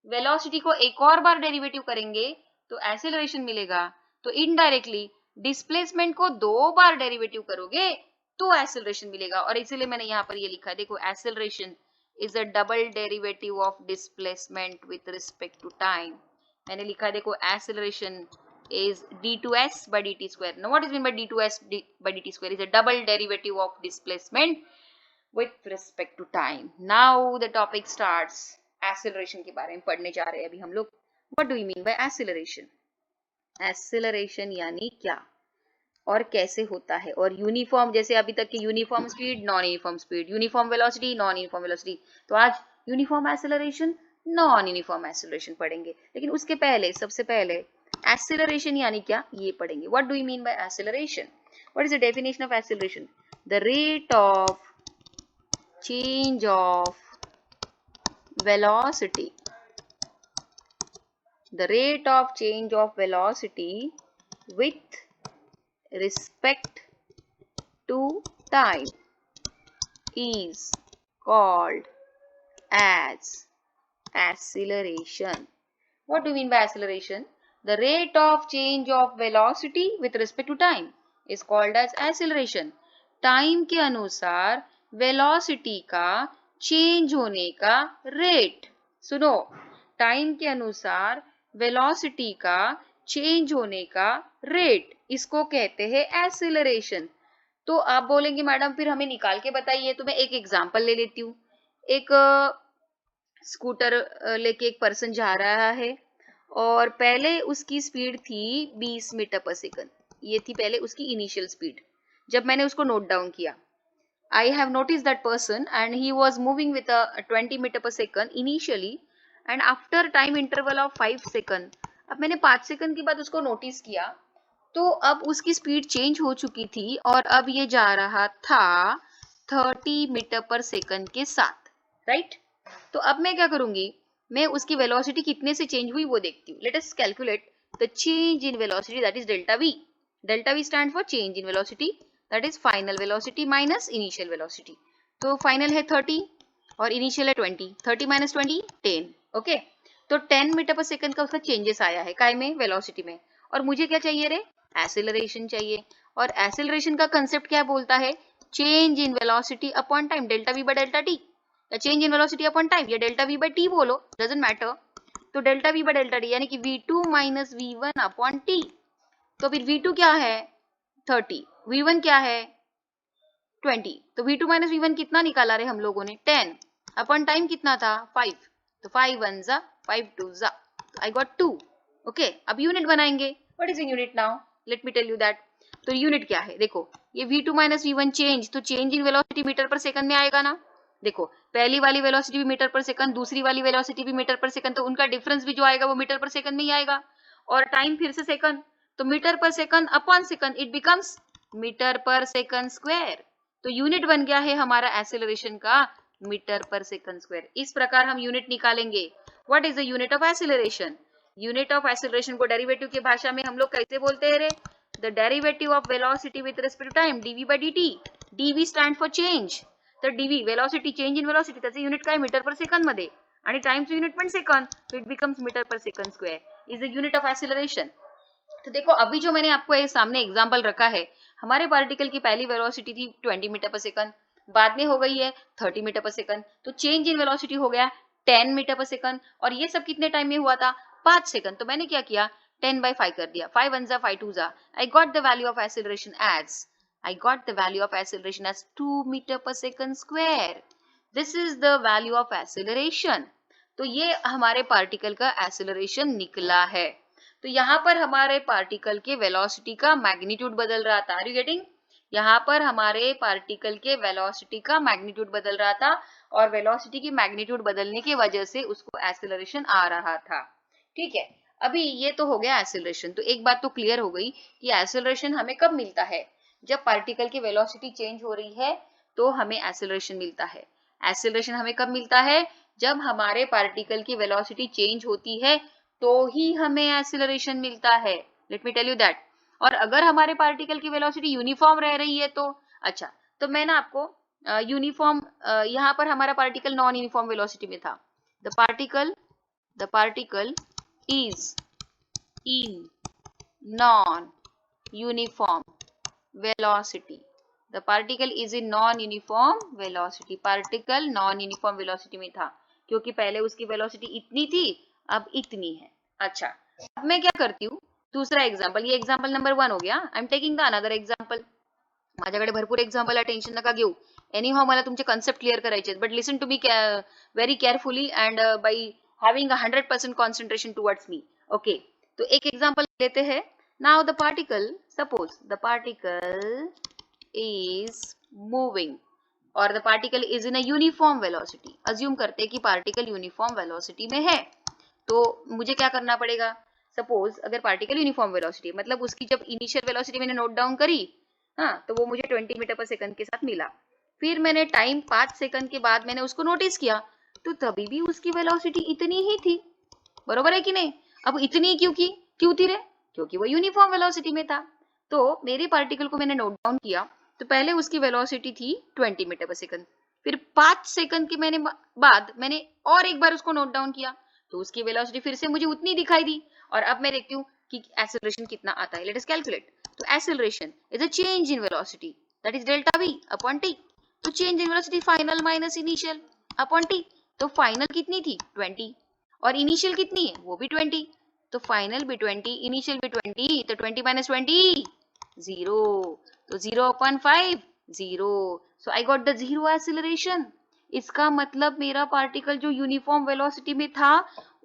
वेलोसिटी को एक और बार डेरिवेटिव करेंगे तो एक्सेलरेशन मिलेगा। तो इनडायरेक्टली डिस्प्लेसमेंट को 2 बार डेरिवेटिव करोगे तो एक्सेलरेशन मिलेगा, और इसीलिए मैंने यहाँ पर ये लिखा है, देखो acceleration is a double derivative of displacement with respect to time। मैंने लिखा है देखो, acceleration is d2s by dt square। now what is mean by d2s by dt square? is a double derivative of displacement with respect to time। now the topic starts। acceleration के बारे में पढ़ने जा रहे हैं अभी हम लोग। what do we mean by acceleration? acceleration यानी क्या और कैसे होता है, और यूनिफॉर्म, जैसे अभी तक की uniform speed, non uniform speed, uniform velocity, non uniform velocity, तो आज uniform acceleration, non uniform acceleration पढ़ेंगे। लेकिन उसके पहले, सबसे पहले एक्सेलरेशन यानी क्या ये पढ़ेंगे। What do you mean by acceleration? What is the definition of acceleration? The rate of change of velocity, the rate of change of velocity with respect to time is called as acceleration। what do you mean by acceleration? the rate of change of velocity with respect to time is called as acceleration। Time के अनुसार वेलोसिटी का चेंज होने का रेट, सुनो, टाइम के अनुसार वेलोसिटी का चेंज होने का रेट, इसको कहते हैं एक्सेलरेशन। तो आप बोलेंगे मैडम फिर हमें निकाल के बताइए, तो मैं एक एग्जांपल ले लेती हूँ। एक स्कूटर लेके एक पर्सन जा रहा है और पहले उसकी स्पीड थी 20 मीटर पर सेकंड, ये थी पहले उसकी इनिशियल स्पीड। जब मैंने उसको नोट डाउन किया, I have noticed that person and he was moving with a 20 meter per second initially and after time interval of 5 second, अब मैंने 5 सेकंड के बाद उसको नोटिस किया तो अब उसकी स्पीड चेंज हो चुकी थी और अब ये जा रहा था 30 मीटर पर सेकंड के साथ, राइट। तो अब मैं क्या करूंगी, मैं उसकी वेलोसिटी कितने से चेंज हुई वो देखती हूँ। Late us calculate the change in velocity, that is delta we. Delta we stand for change in velocity, that is final velocity minus initial velocity. तो फाइनल है 30 और इनिशियल है 20, 30 माइनस 20 10। ओके, तो 10 मीटर पर सेकंड का उसका चेंजेस आया है, काय में, वेलोसिटी में। और मुझे क्या चाहिए रे, एक्सेलरेशन चाहिए। और एक्सेलरेशन का कंसेप्ट क्या बोलता है, change in velocity upon time, delta V by delta T, या change in velocity upon time, या डेल्टा वी बाय टी बोलो, डजंट मैटर। तो delta V by delta T यानी कि v2 minus v1 upon T. तो फिर v2 क्या है 30, v1 क्या है 20, तो v2 माइनस v1 कितना निकाला रे हम लोगों ने 10 अपॉन टाइम कितना था 5, तो 5 1 जा 5 2 जा, आई गॉट 2। ओके, अब यूनिट बनाएंगे। What is in unit now, let me tell you that. तो यूनिट क्या है, देखो ये v2 माइनस v1 चेंज, तो change in velocity metre per second में आएगा ना। देखो पहली वाली वेलोसिटी भी मीटर पर सेकंड, दूसरी वाली वेलोसिटी भी मीटर पर सेकंड, तो उनका डिफरेंस भी जो आएगा वो मीटर पर सेकंड में ही आएगा। और टाइम फिर से सेकंड, तो metre per second upon second, it becomes metre per second square. तो यूनिट बन गया है हमारा एक्सेलरेशन का मीटर पर सेकंड स्क्वायर। इस प्रकार हम यूनिट निकालेंगे। What is the unit of acceleration? Unit of acceleration को डेरिवेटिव की भाषा में हम लोग कैसे बोलते हैं रे, the derivative of velocity with respect to time, DV by DT. DV stand for change, तर DV velocity, change in velocity, त्याचे युनिट काय मीटर पर सेकंड मध्ये, आणि टाइमचं युनिट पण second, so it becomes metre per second square is the unit of acceleration. तो देखो अभी जो मैंने आपको ये सामने एग्जांपल रखा है, हमारे पार्टिकल की पहली वेलोसिटी थी 20 मीटर पर सेकंड, बाद में हो गई है 30 मीटर पर सेकंड, तो चेंज इन वेलोसिटी हो गया 10 मीटर पर सेकंड, और ये सब कितने टाइम में हुआ था? 5 सेकंड। तो मैंने क्या किया, 10/5 कर दिया, 5 1 5 2 I got the value of acceleration as 2 meter per second square. This is the value of acceleration. तो ये हमारे पार्टिकल का एक्सेलरेशन निकला है। तो यहाँ पर हमारे पार्टिकल के वेलोसिटी का मैग्नीट्यूड बदल रहा था। Are you getting? यहाँ पर हमारे पार्टिकल के वेलोसिटी का मैग्नीट्यूड बदल रहा था, और वेलोसिटी की मैग्नीट्यूड बदलने की वजह से उसको एक्सेलरेशन आ रहा था। ठीक है, अभी ये तो हो गया एक्सेलरेशन। तो एक बात तो क्लियर हो गई कि एक्सेलरेशन हमें कब मिलता है? जब पार्टिकल की वेलोसिटी चेंज हो रही है तो हमें एक्सेलरेशन मिलता है। एक्सेलरेशन हमें कब मिलता है? जब हमारे पार्टिकल की वेलोसिटी चेंज होती है तो ही हमें एक्सेलरेशन मिलता है। Let me tell you that. और अगर हमारे पार्टिकल की वेलोसिटी यूनिफॉर्म रह रही है तो अच्छा, तो मैं ना आपको यूनिफॉर्म, यहाँ पर हमारा पार्टिकल नॉन यूनिफॉर्म वेलोसिटी में था। The particle is in non uniform velocity. The particle is in non uniform velocity. Particle non uniform velocity में था क्योंकि पहले उसकी वेलोसिटी इतनी थी, अब इतनी है। अच्छा, अब मैं क्या करती हूँ, दूसरा एग्जाम्पल, ये एग्जाम्पल नंबर 1 हो गया। I am taking the another example. माझ्याकडे भरपूर एक्झाम्पल आहे, टेन्शन नका घेऊ। एनी हाउ मला तुमचे कन्सेप्ट क्लिअर करायचे, but listen to me very carefully and by having 100% concentration towards me. Okay, तो एक एग्जाम्पल लेते हैं। Now the particle, suppose the particle is moving और the particle is in a uniform velocity. Assume करते हैं कि पार्टिकल यूनिफॉर्म वेलोसिटी में है, तो मुझे क्या करना पड़ेगा? सपोज अगर पार्टिकल यूनिफॉर्म वेलोसिटी, मतलब उसकी जब इनिशियल वेलोसिटी मैंने नोट डाउन करी, हाँ, तो वो मुझे 20 मीटर पर सेकंड के साथ मिला। फिर मैंने टाइम 5 सेकंड के बाद मैंने उसको नोटिस किया, तो तभी भी उसकी वेलोसिटी इतनी ही थी। बरोबर है कि नहीं? अब इतनी क्यों थी रे? क्योंकि वो यूनिफॉर्म वेलोसिटी में था। तो मेरे पार्टिकल को मैंने नोट डाउन किया, तो पहले उसकी वेलोसिटी थी 20 मीटर पर सेकंड, फिर 5 सेकंड के बाद मैंने और एक बार उसको नोट डाउन किया, तो उसकी वेलोसिटी फिर से मुझे उतनी दिखाई दी। और अब मैं देखती हूँ कि एक्सेलरेशन कितना आता है। Let us calculate. तो acceleration is a change in velocity, that is delta v upon t। तो change in velocity final minus initial upon t। तो फाइनल कितनी थी? 20, और इनिशियल कितनी है? वो भी 20। तो फाइनल भी 20, इनिशियल भी 20, तो 20 माइनस 20 0। तो 0 upon 5 0। So I got the zero acceleration. इसका मतलब मेरा पार्टिकल जो यूनिफॉर्म वेलोसिटी में था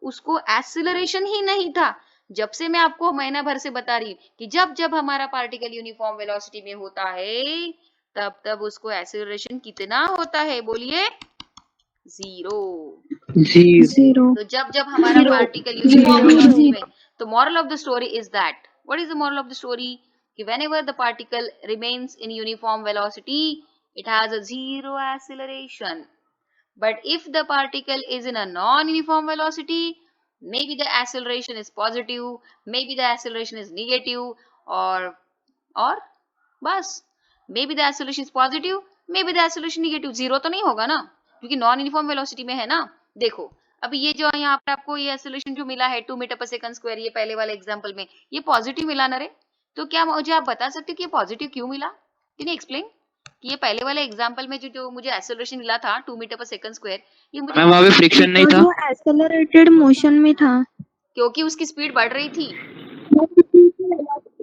उसको एक्सेलरेशन ही नहीं था। जब से मैं आपको महीना भर से बता रही हूँ कि जब जब हमारा पार्टिकल यूनिफॉर्म वेलोसिटी में होता है तब तब उसको एक्सेलरेशन कितना होता है? बोलिए, 0। तो जब जब हमारा पार्टिकल यूनिफॉर्म वेलोसिटी में, तो moral of the story is that, what is the moral of the story? कि whenever the particle remains in uniform velocity, it has a zero acceleration. But if the particle is in a non-uniform velocity, maybe the acceleration is positive, maybe the acceleration is negative, or बस maybe the acceleration is positive, maybe the acceleration negative। Zero तो नहीं होगा ना, क्योंकि नॉन यूनिफॉर्म वेलोसिटी में है ना। देखो अभी ये जो यहाँ पर आपको ये एक्सेलरेशन जो मिला है 2 मीटर पर सेकंड स्क्वायर, ये पहले वाले एग्जांपल में ये पॉजिटिव मिला ना रे। तो क्या मुझे आप बता सकते हो कि ये पॉजिटिव क्यों मिला? कैन यू एक्सप्लेन कि ये पहले वाले एग्जांपल में जो मुझे एक्सेलरेशन मिला था 2 मीटर पर सेकंड स्क्वायर, ये मुझे मैम वहाँ पे फ्रिक्शन नहीं था, वो एक्सेलरेटेड मोशन में था। क्योंकि उसकी स्पीड बढ़ रही थी,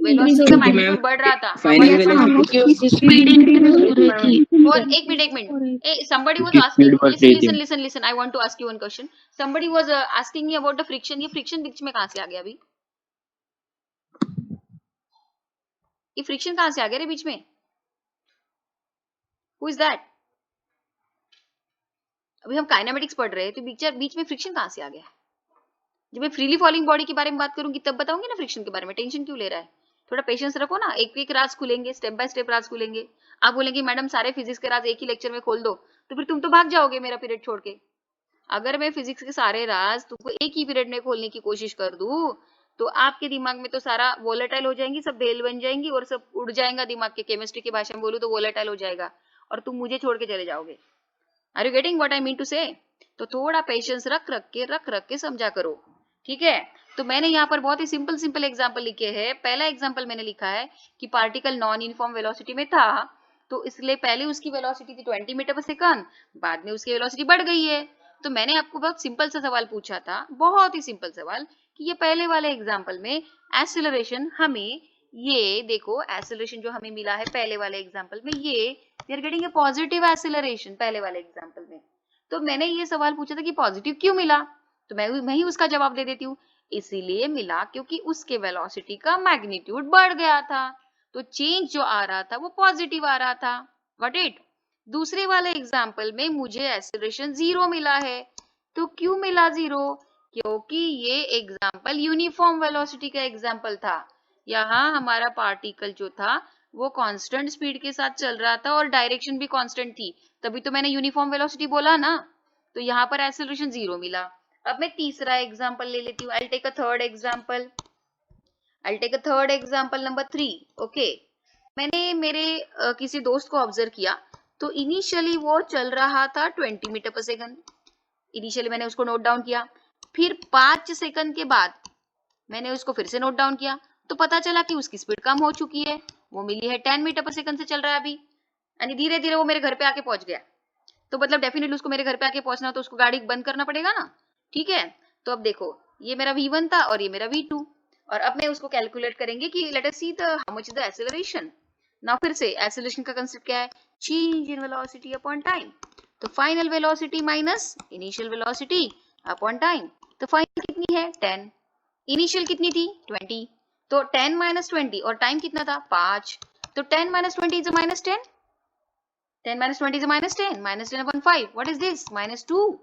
वेलोसिटी का मैग्नीट्यूड बढ़ रहा था। फाइनल वेलोसिटी स्पीड इंक्रीज हो रही थी। और एक मिनट, somebody was उसकी asking, स्पीड बढ़ रही थी। listen, I want to ask you one question. Somebody was asking me about the friction. ये फ्रिक्शन बीच में कहाँ से आ गया? अभी ये फ्रिक्शन कहाँ से आ गया रे बीच में? Who is that? अभी हम काइनेमेटिक्स पढ़ रहे हैं, तो बीच में फ्रिक्शन कहाँ से आ गया? जब मैं फ्रीली फॉलिंग बॉडी के बारे में बात करूंगी तब बताऊंगी ना फ्रिक्शन के बारे में। टेंशन क्यों ले रहा है? थोड़ा पेशेंस रखो ना, एक एक राज खुलेंगे, स्टेप बाय स्टेप राज खुलेंगे। आप बोलेंगे मैडम सारे फिजिक्स के राज एक ही लेक्चर में खोल दो, तो फिर तुम तो भाग जाओगे मेरा पीरियड छोड़ के। अगर मैं फिजिक्स के सारे राज तुमको एक ही पीरियड में खोलने की कोशिश कर दूं तो आपके दिमाग में तो सारा वोलेटाइल हो जाएंगी, सब भेल बन जाएंगी और सब उड़ जाएगा दिमाग के। केमिस्ट्री की भाषा में बोलूं तो वोलेटाइल हो जाएगा और तुम मुझे छोड़ के चले जाओगे। Are you getting what I mean to say? तो थोड़ा पेशेंस रख रख के समझा करो। ठीक है, तो मैंने यहाँ पर बहुत ही सिंपल एग्जांपल लिखे हैं। पहला एग्जांपल मैंने लिखा है कि पार्टिकल नॉन यूनिफॉर्म वेलोसिटी में था, तो इसलिए पहले उसकी वेलोसिटी थी 20 मीटर पर सेकंड, बाद में उसकी वेलोसिटी बढ़ गई है। तो मैंने आपको बहुत सिंपल सा सवाल पूछा था, बहुत ही सिंपल सवाल, कि ये पहले वाले एग्जाम्पल में एक्सेलरेशन हमें, ये देखो एक्सेलरेशन जो हमें मिला है पहले वाले एग्जाम्पल में, ये we are getting a positive acceleration पहले वाले एग्जाम्पल में। तो मैंने ये सवाल पूछा था कि पॉजिटिव क्यों मिला, तो मैं ही उसका जवाब दे देती हूँ। इसीलिए मिला क्योंकि उसके वेलोसिटी का मैग्नीट्यूड बढ़ गया था, तो चेंज जो आ रहा था वो पॉजिटिव आ रहा था। Got it. दूसरे वाले एग्जाम्पल में मुझे एक्सेलरेशन 0 मिला है, तो क्यों मिला 0? क्योंकि ये एग्जाम्पल यूनिफॉर्म वेलोसिटी का एग्जाम्पल था। यहाँ हमारा पार्टिकल जो था वो कांस्टेंट स्पीड के साथ चल रहा था और डायरेक्शन भी कांस्टेंट थी, तभी तो मैंने यूनिफॉर्म वेलोसिटी बोला ना। तो यहाँ पर एक्सेलरेशन 0 मिला। अब मैं तीसरा एग्जाम्पल ले लेती हूँ। I'll take a third example number 3. Okay, मैंने मेरे किसी दोस्त को ऑब्जर्व किया, तो इनिशियली वो चल रहा था 20 मीटर पर सेकंड। इनिशियली मैंने उसको नोट डाउन किया, फिर 5 सेकंड के बाद मैंने उसको फिर से नोट डाउन किया, तो पता चला कि उसकी स्पीड कम हो चुकी है, वो मिली है 10 मीटर पर सेकंड से चल रहा है अभी, यानी धीरे धीरे वो मेरे घर पे आके पहुंच गया। तो मतलब डेफिनेटली उसको मेरे घर पे आके पहुंचना, तो उसको गाड़ी बंद करना पड़ेगा ना। ठीक है, तो अब देखो ये मेरा v1 था और ये मेरा v2, और अब मैं उसको कैलकुलेट करेंगे कि let us see the how much is the acceleration. Now फिर से एक्सेलरेशन का कांसेप्ट क्या है? Change in velocity upon time. तो final velocity minus initial velocity upon time. तो फाइनल कितनी है? 10। इनिशियल कितनी थी? 20। तो 10 माइनस 20 और टाइम कितना था? 5। तो 10 minus 20 is minus 10. 10 minus 20 is minus 10. Minus 10 upon 5. What is this? Minus 2.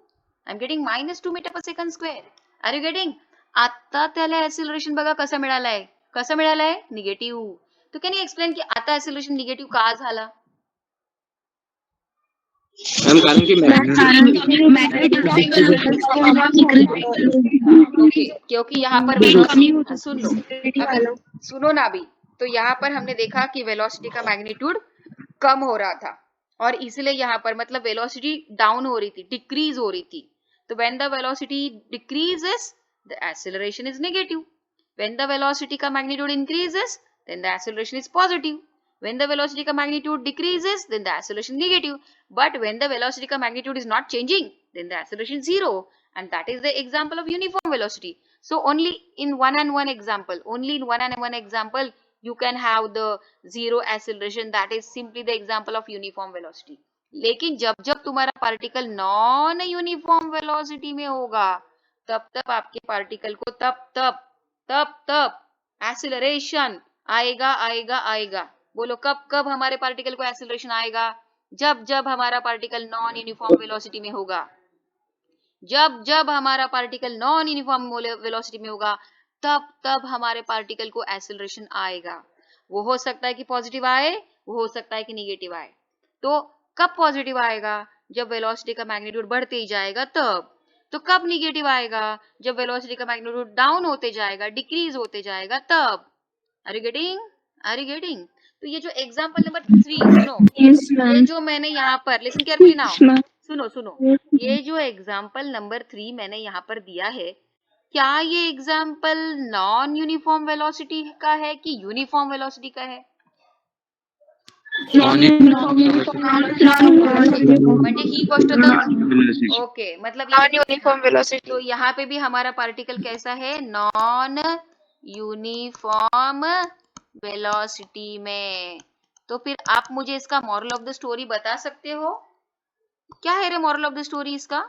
I'm getting minus 2 meter per second square. Are you getting? आता त्याला एक्सेलरेशन बघा कसं मिळालंय, कसं मिळालंय? निगेटिव्ह. तो कॅन यू एक्सप्लेन की आता एक्सेलरेशन निगेटिव्ह का झाला? मैम कारण की ओके, क्योंकि यहाँ पर वेलोसिटी, सुन लो अभी, सुनो ना अभी। तो यहाँ पर हमने देखा कि वेलोसिटी का मैग्नीट्यूड कम हो रहा था, और इसलिए यहाँ पर मतलब वेलोसिटी डाउन हो रही थी, डिक्रीज हो रही थी। तो when the velocity decreases the acceleration is negative, when the velocity का magnitude increases then the acceleration is positive, when the velocity ka magnitude decreases then the acceleration is negative, but when the velocity ka magnitude is not changing then the acceleration is 0, and that is the example of uniform velocity. So only in one and one example you can have the zero acceleration, that is simply the example of uniform velocity. लेकिन जब जब तुम्हारा पार्टिकल नॉन यूनिफॉर्म वेलोसिटी में होगा, तब तब आपके पार्टिकल को तब एक्सेलरेशन आएगा आएगा आएगा। बोलो कब कब हमारे पार्टिकल को एक्सेलरेशन आएगा? जब जब हमारा पार्टिकल नॉन यूनिफॉर्म वेलोसिटी में होगा। जब जब हमारा पार्टिकल नॉन यूनिफॉर्म वेलोसिटी में होगा, तब तब हमारे पार्टिकल को एक्सेलरेशन आएगा। वो हो सकता है कि पॉजिटिव आए, वो हो सकता है कि निगेटिव आए। तो कब पॉजिटिव आएगा? जब वेलोसिटी का मैग्नीट्यूड बढ़ते ही जाएगा तब। तो कब निगेटिव आएगा? जब वेलोसिटी का मैग्नीट्यूड डाउन होते जाएगा, डिक्रीज होते जाएगा तब। Are you getting? तो ये जो एग्जाम्पल नंबर 3, सुनो, ये जो मैंने यहाँ पर, लिसन केयरफुली नाउ, सुनो, ये जो एग्जाम्पल नंबर 3 मैंने यहाँ पर दिया है, क्या ये एग्जाम्पल नॉन यूनिफॉर्म वेलोसिटी का है कि यूनिफॉर्म वेलोसिटी का है? म्हणजे ही गोष्ट तर ओके, मतलब नॉन यूनिफॉर्म वेलोसिटी। तो यहाँ पे भी हमारा पार्टिकल कैसा है? नॉन यूनिफॉर्म वेलोसिटी में। तो फिर आप मुझे इसका मॉरल ऑफ द स्टोरी बता सकते हो? क्या है रे मॉरल ऑफ द स्टोरी इसका?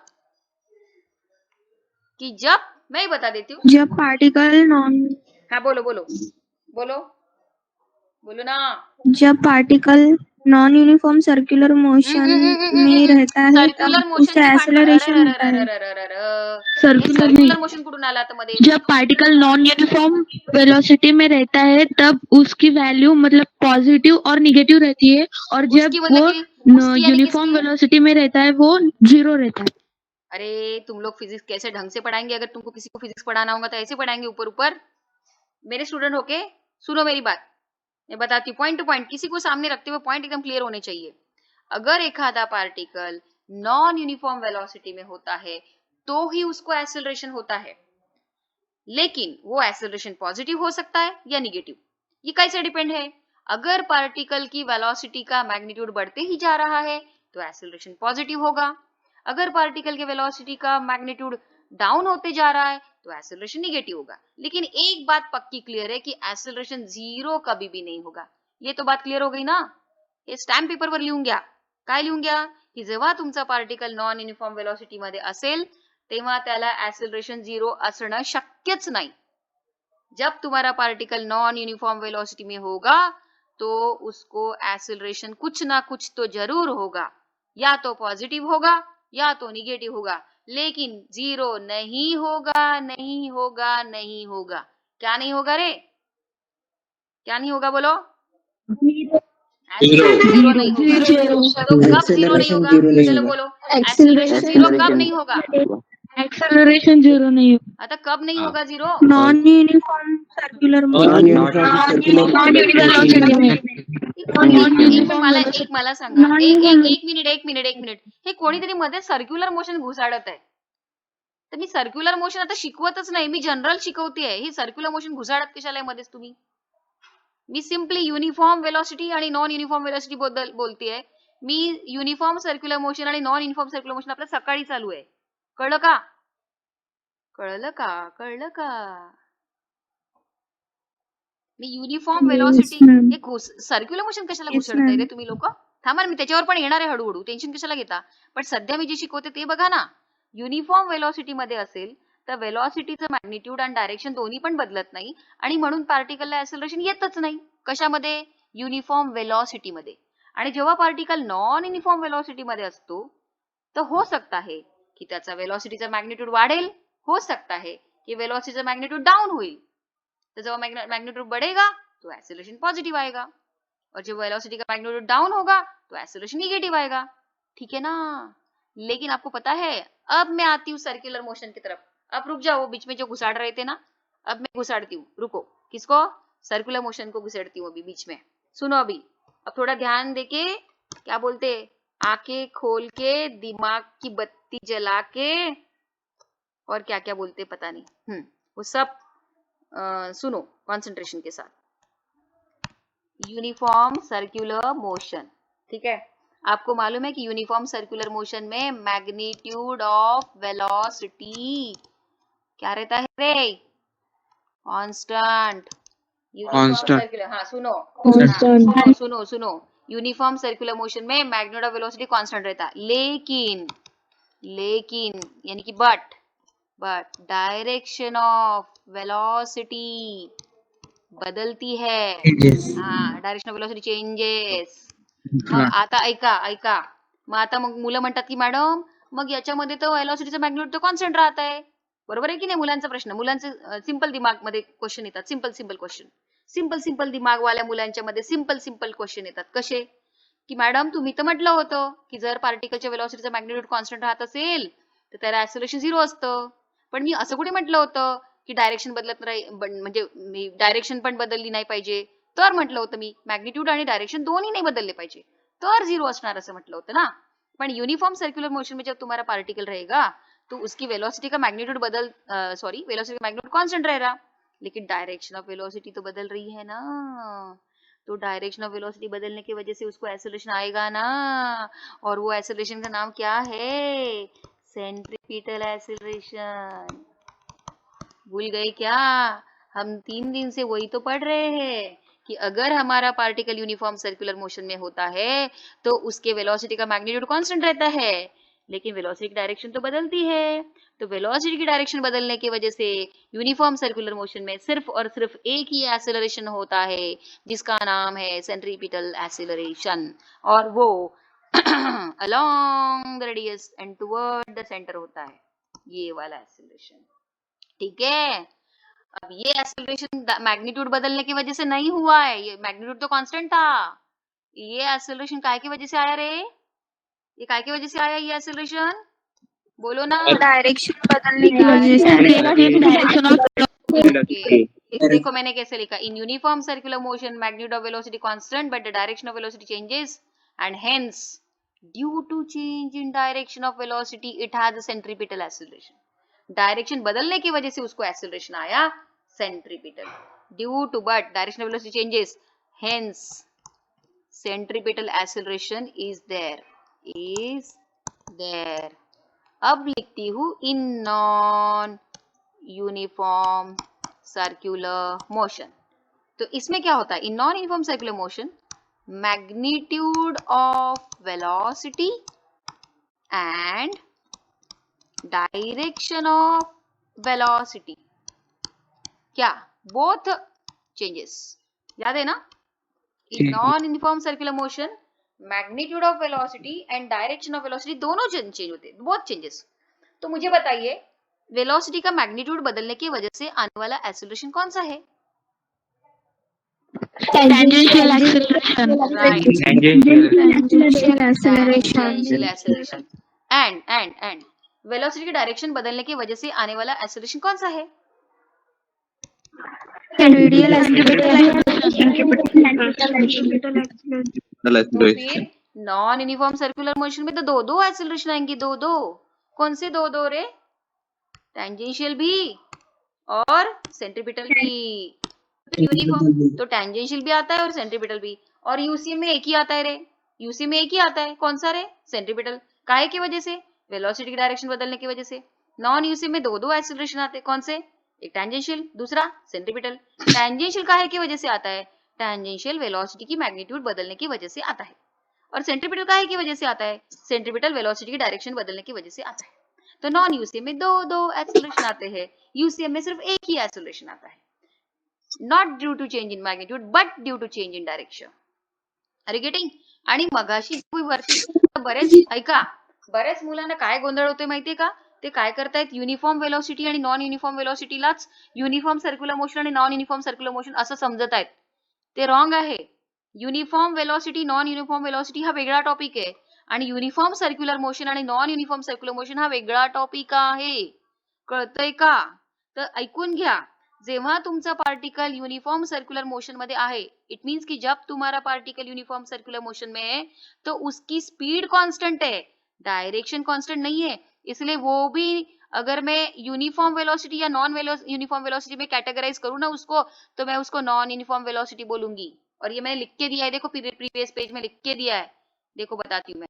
कि जब, मैं ही बता देती हूँ, जब पार्टिकल नॉन, हाँ बोलो ना। जब particle non uniform circular motion में रहता है सर्क्युलर तब मोशन उससे एक्सेलरेशन होता है। सर्क्युलर मोशन कुठून आला आता मध्ये? जब पार्टिकल नॉन यूनिफॉर्म वेलोसिटी में रहता है तब उसकी वैल्यू मतलब पॉजिटिव और निगेटिव रहती है, और जब वो यूनिफॉर्म वेलोसिटी में रहता है वो 0 रहता है। अरे तुम लोग फिजिक्स कैसे ढंग से पढ़ाएंगे? अगर तुमको किसी को फिजिक्स पढ़ाना होगा तो ऐसे पढ़ाएंगे ऊपर। मेरे स्टूडेंट होके सुनो मेरी बात, मैं बताती हूँ पॉइंट टू पॉइंट, किसी को सामने रखते हुए पॉइंट एकदम क्लियर होने चाहिए। अगर एक आधा पार्टिकल नॉन यूनिफॉर्म वेलोसिटी में होता है तो ही उसको एक्सेलरेशन होता है। लेकिन वो एक्सेलरेशन पॉजिटिव हो सकता है या निगेटिव। ये कैसे डिपेंड है? अगर पार्टिकल की वेलोसिटी का मैग्नीट्यूड बढ़ते ही जा रहा है तो एक्सेलरेशन पॉजिटिव होगा। अगर पार्टिकल के वेलोसिटी का मैग्नीट्यूड डाउन होते जा रहा है तो एक्सेलरेशन निगेटिव होगा। लेकिन एक बात पक्की क्लियर है कि एक्सेलरेशन 0 कभी भी नहीं होगा। ये तो बात क्लियर हो गई ना? हे स्टॅम्प पेपरवर लिहून घ्या. काय लिहून घ्या की जेव्हा तुमचा पार्टिकल नॉन युनिफॉर्म वेलोसिटी मध्ये असेल तेव्हा त्याला एक्सेलरेशन 0 असणं शक्यच नाही. जब तुम्हारा पार्टिकल नॉन यूनिफॉर्म वेलोसिटी में होगा तो उसको एक्सेलरेशन कुछ ना कुछ तो जरूर होगा, या तो पॉजिटिव होगा या तो निगेटिव होगा, लेकिन 0 नहीं होगा, नहीं होगा, नहीं होगा। क्या नहीं होगा रे? क्या नहीं होगा बोलो? जीरो नहीं होगा। तो कब 0 नहीं होगा? चलो बोलो, एक्सेलरेशन 0 कब नहीं होगा? एक्सेलरेशन 0 नहीं होगा। आता कब नहीं होगा 0? नॉन यूनिफॉर्म सर्क्युलर मला सांगा, एक मिनिट, हे कोणीतरी मध्ये सर्क्युलर मोशन घुसाडत आहे. तर मी सर्क्युलर मोशन आता शिकवतच नाही, मी जनरल शिकवतेय. ही सर्क्युलर मोशन घुसाडत कशाला मध्येच तुम्ही? मी सिम्पली युनिफॉर्म वेलोसिटी आणि नॉन युनिफॉर्म वेलोसिटी बद्दल बोलतेय. मी युनिफॉर्म सर्क्युलर मोशन आणि नॉन युनिफॉर्म सर्क्युलर मोशन आपल्या सकाळी चालू आहे. कळलं का? कळलं का? कळलं का? मी युनिफॉर्म वेलोसिटी हे सर्क्युलर मोशन कशाला घुसडताय रे तुम्ही लोक? थांबा, मी त्याच्यावर पण येणार आहे हळूहळू, टेन्शन कशाला घेता. पण सध्या मी जे शिकवते ते बघा ना. युनिफॉर्म वेलोसिटी मध्ये असेल तर वेलोसिटीचं मॅग्निट्यूड आणि डायरेक्शन दोन्ही पण बदलत नाही आणि म्हणून पार्टिकलला एक्सेलरेशन येतच नाही. कशामध्ये? युनिफॉर्म वेलोसिटी मध्ये. आणि जेव्हा पार्टिकल नॉन युनिफॉर्म वेलोसिटी मध्ये असतो तर हो सकता है कि त्याचा वेलोसिटीचा मॅग्निट्यूड वाढेल, हो सकता है कि वेलोसिटीचा मॅग्निट्यूड डाउन होईल. तो जब मैग्नीट्यूड बढ़ेगा तो एक्सेलरेशन पॉजिटिव आएगा, और जब वेलोसिटी का मैग्नीट्यूड डाउन होगा तो एक्सेलरेशन निगेटिव आएगा. ठीक है ना? लेकिन आपको पता है, अब मैं आती हूँ सर्कुलर मोशन की तरफ. अब रुक जाओ, बीच में जो घुसाड़ रहे थे ना, अब मैं घुसाड़ती हूँ. रुको. किसको? सर्कुलर मोशन को घुसाड़ती हूँ अभी बीच में. सुनो अभी, अब थोड़ा ध्यान देके, क्या बोलते, आंखें खोल के, दिमाग की बत्ती जला के, और क्या क्या बोलते पता नहीं. वो सब सुनो कंसंट्रेशन के साथ. यूनिफॉर्म सर्कुलर मोशन, ठीक है? आपको मालूम है कि यूनिफॉर्म सर्कुलर मोशन में मैग्नीट्यूड ऑफ वेलोसिटी क्या रहता है रे? कांस्टेंट. हाँ सुनो, यूनिफॉर्म सर्कुलर मोशन में मैग्नीट्यूड ऑफ वेलोसिटी कांस्टेंट रहता है. लेकिन यानी कि बट डायरेक्शन ऑफ वेलोसिटी बदलती है. हाँ, डायरेक्शन ऑफ वेलोसिटी चेंजेस. मग आता ऐका, मग आता मग मुलं म्हणतात की मॅडम मग याच्यामध्ये तर वेलोसिटीचा मॅग्निट्यूड तर कॉन्स्टंट राहत आहे. बरोबर आहे की नाही? मुलांचा प्रश्न, मुलांचे सिंपल दिमाग मध्ये क्वेश्चन येतात. सिंपल क्वेश्चन, सिंपल दिमाग वाल्या मुलांच्या मध्ये सिंपल क्वेश्चन येतात. कसे? की मॅडम तुम्ही तर म्हटलं होतं की जर पार्टिकलच्या वेलोसिटीचा मॅग्निट्यूड कॉन्स्टंट राहत असेल तर त्याला एक्सेलरेशन 0 असतं. पण मी असं कुठे म्हटलं होतं की डायरेक्शन बदलत नाही, म्हणजे डायरेक्शन पण बदलली नाही पाहिजे. तर म्हटलं होतं मी मॅग्निट्यूड आणि डायरेक्शन दोन्ही नाही बदलले पाहिजे, तर 0 असणार असं म्हटलं होतं ना. पण यूनिफॉर्म सर्कुलर मोशन में जब तुम्हारा पार्टिकल रहेगा तो उसकी वेलोसिटी का मैग्नीट्यूड वेलोसिटी का मैग्नीट्यूड कांस्टेंट रहेगा, लेकिन डायरेक्शन ऑफ वेलोसिटी तो बदल रही है ना. तो डायरेक्शन ऑफ वेलोसिटी बदलने की वजह से उसको एक्सेलरेशन आएगा ना, और वो एक्सेलरेशन का नाम क्या है? Centripetal acceleration. भूल गए क्या? हम 3 दिन से वही तो पढ़ रहे हैं कि अगर हमारा पार्टिकल यूनिफॉर्म सर्कुलर मोशन में होता है तो उसके वेलोसिटी का मैग्नीट्यूड कांस्टेंट रहता है, लेकिन वेलोसिटी की डायरेक्शन तो बदलती है. तो वेलोसिटी की डायरेक्शन बदलने की वजह से यूनिफॉर्म सर्कुलर मोशन में सिर्फ और सिर्फ एक ही एक्सेलरेशन होता है जिसका नाम है सेंट्रीपिटल एक्सेलरेशन, और वो along the radius and toward the centre होता है, ये वाला एक्सेलरेशन. ठीक है? अब ये एक्सेलरेशन मैग्नीट्यूड बदलने की वजह से नहीं हुआ है, ये मैग्नीट्यूड तो कांस्टेंट था. ये एक्सेलरेशन काय की वजह से आया रे? ये काय की वजह से आया ये एक्सेलरेशन? बोलो ना. डायरेक्शन बदलने की वजह से. देखो मैंने कैसे लिखा. In uniform circular motion magnitude of velocity constant but the direction of velocity changes, and hence due to change in direction of velocity it has a centripetal acceleration. Direction बदलने की वजह से उसको एक्सेलरेशन आया centripetal. Due to but direction velocity changes, hence centripetal acceleration is there. अब लिखती हूँ in non uniform circular motion. तो इसमें क्या होता है? In non uniform circular motion magnitude of velocity and direction of velocity, क्या बोथ चेंजेस. याद है ना? In non uniform circular motion magnitude of velocity and direction of velocity दोनों चेंज होते हैं, बोथ चेंजेस. तो मुझे बताइए वेलोसिटी का मैग्नीट्यूड बदलने की वजह से आने वाला एक्सेलरेशन कौन सा है? Tangential acceleration. Right. Tangential Tangential acceleration. And velocity की डायरेक्शन बदलने की वजह से आने वाला एक्सेलरेशन कौन सा है? Radial तो फिर नॉन यूनिफॉर्म सर्कुलर मोशन में तो दो एक्सेलरेशन आएंगे. दो कौन से दो रे? टेंजेंशियल भी और सेंट्रीपिटल भी. यूनिफॉर्म तो टेंजेंशियल भी आता है और सेंट्रीपिटल भी. और यूसीएम में एक ही आता है रे. यूसीएम में एक ही आता है. कौन सा रे? सेंट्रीपिटल. काहे की वजह से? वेलोसिटी की डायरेक्शन बदलने की वजह से. नॉन यूसीएम में दो एक्सेलरेशन आते हैं. कौन से? एक टेंजेंशियल, दूसरा सेंट्रीपिटल. टेंजेंशियल काहे की वजह से आता है? टेंजेंशियल वेलोसिटी की मैग्नीट्यूड बदलने की वजह से आता है. और सेंट्रीपिटल काहे की वजह से आता है? सेंट्रीपिटल वेलोसिटी की डायरेक्शन बदलने की वजह से आता है. तो नॉन यूसीएम में दो एक्सेलरेशन आते हैं. यूसीएम में सिर्फ एक ही एक्सेलरेशन आता है. Not due to change in magnitude, but due to change in direction. Are you getting? आणि मगाशी वरती बऱ्याच मुलांना काय गोंधळ होतोय माहितीये का? ते काय करतायत, युनिफॉर्म वेलोसिटी आणि नॉन युनिफॉर्म वेलोसिटीलाच युनिफॉर्म सर्क्युलर मोशन आणि नॉन युनिफॉर्म सर्क्युलर मोशन असं समजत आहेत. ते रॉंग आहे. Uniform velocity non uniform velocity हा वेगळा टॉपिक आहे आणि युनिफॉर्म सर्क्युलर मोशन आणि नॉन युनिफॉर्म सर्क्युलर मोशन हा वेगळा टॉपिक आहे. कळतंय का? तर ऐकून घ्या. जेव्हा तुमचा पार्टिकल यूनिफॉर्म सर्कुलर मोशन में आहे, इट मीन्स कि जब तुम्हारा पार्टिकल यूनिफॉर्म सर्कुलर मोशन में है तो उसकी स्पीड कांस्टेंट है, डायरेक्शन कांस्टेंट नहीं है. इसलिए वो भी अगर मैं यूनिफॉर्म वेलोसिटी या नॉन यूनिफॉर्म वेलोसिटी में कैटेगराइज करूँ ना उसको, तो मैं उसको नॉन यूनिफॉर्म वेलोसिटी बोलूंगी. और ये मैंने लिख के दिया है, देखो प्रीवियस पेज में लिख के दिया है. देखो बताती हूँ मैं.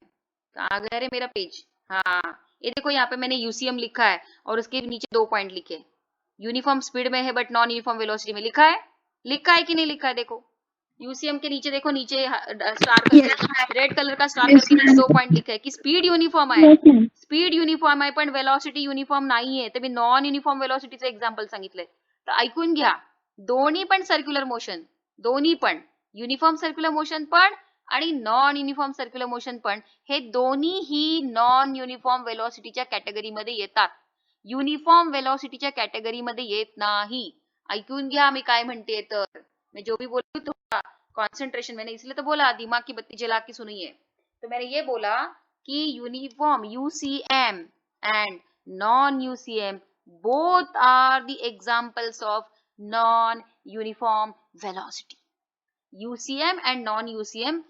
कहाँ गया रे मेरा पेज? हाँ, ये देखो यहाँ पे मैंने यूसीएम लिखा है और उसके नीचे 2 पॉइंट लिखे. यूनिफॉर्म स्पीड में है बट नॉन यूनिफॉर्म वेलोसिटी में लिखा है कि नहीं लिखा है? देखो यूसीएम के नीचे देखो, नीचे स्टार करके रेड कलर का स्टार करके नीचे 2 पॉइंट लिखा है की स्पीड युनिफॉर्म आहे. स्पीड युनिफॉर्म आहे पण वेलोसिटी युनिफॉर्म नाहीये. तर मी नॉन युनिफॉर्म वेलोसिटीचं एक्झाम्पल सांगितलंय. तर ऐकून घ्या. दोन्ही पण सर्क्युलर मोशन, दोन्ही पण युनिफॉर्म सर्क्युलर मोशन पण आणि नॉन युनिफॉर्म सर्क्युलर मोशन पण, हे दोन्ही ही नॉन युनिफॉर्म वेलोसिटीच्या कॅटेगरीमध्ये येतात. युनिफॉर्म वेलोसिटीच्या कॅटेगरीमध्ये येत नाही. ऐकून घ्या मी काय म्हणते. तर मैं जो भी बोली तो कॉन्सेंट्रेशन, मैंने इसलिए तो बोला दिमाग की बत्ती जला के सुनिए. तो मैंने ये बोला कि uniform UCM and non UCM both are the examples of non uniform velocity. UCM and non UCM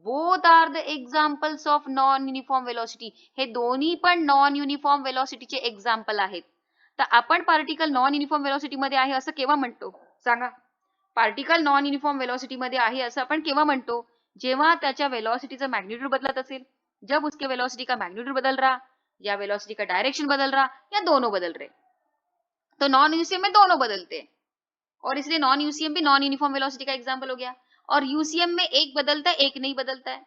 both are the examples of non uniform velocity. हे दोन्ही पण नॉन युनिफॉर्म वेलोसिटीचे एक्झाम्पल आहेत. तर आपण पार्टिकल नॉन युनिफॉर्म वेलोसिटी मध्ये आहे असं केव्हा म्हणतो? सांगा. पार्टिकल नॉन युनिफॉर्म वेलोसिटी मध्ये आहे असं आपण केव्हा म्हणतो? जेव्हा त्याच्या वेलोसिटीचं मॅग्नीट्यूड बदलत असेल. जब उसके वेलोसिटी का मैग्नीट्यूड बदल रहा या वेलोसिटी का डायरेक्शन बदल रहा या दोनों बदल रहे, तो नॉन यूसीएम में दोनों बदलते हैं. और इसलिए नॉन यूसीएम भी नॉन यूनिफॉर्म वेलोसिटी का एग्जांपल हो गया. और यूसीएम में एक बदलता है, एक नहीं बदलता है,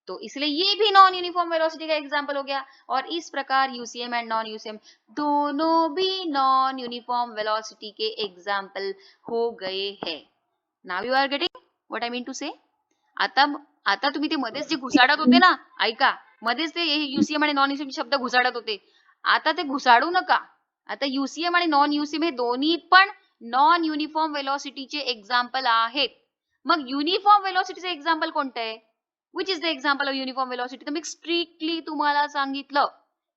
तो इसलिए ये भी नॉन यूनिफॉर्म वेलोसिटी का एग्जांपल हो गया. और इस प्रकार यूसीएम एंड नॉन यूसीएम दोनों भी नॉन यूनिफॉर्म वेलोसिटी के एग्जांपल हो गए हैं. Now you are getting what I mean to say. आता तुम्ही ते मध्येच जे घुसाडत होते ना, ऐका, मध्येच ते यूसीएम आणि नॉन यूसीएम शब्द घुसाडत होते. आता ते घुसाडू नका. आता यूसीएम आणि नॉन यूसीएम हे दोन्ही पण नॉन युनिफॉर्म वेलोसिटीचे एक्झाम्पल आहेत. मग युनिफॉर्म वेलोसिटीचे एक्झाम्पल कोणतं आहे? Which is the example of uniform velocity? तर मी स्ट्रिक्टली तुम्हाला सांगितलं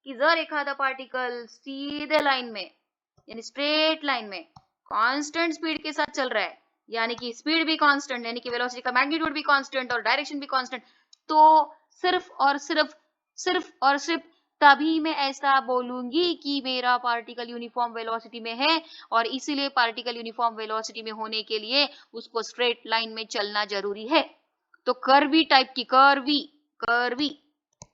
की जर एखादा पार्टिकल सीधे लाइन में यानी स्ट्रेट लाइन में कांस्टेंट स्पीड के साथ चल रहा है, यानी कि स्पीड भी कांस्टेंट, यानी कि वेलोसिटी का मैग्नीट्यूड भी कांस्टेंट और डायरेक्शन भी कांस्टेंट, तो सिर्फ और सिर्फ तभी मैं ऐसा बोलूंगी कि मेरा पार्टिकल यूनिफॉर्म वेलोसिटी में है, और इसीलिए पार्टिकल यूनिफॉर्म वेलोसिटी में होने के लिए उसको स्ट्रेट लाइन में चलना जरूरी है। तो कर्वी टाइप की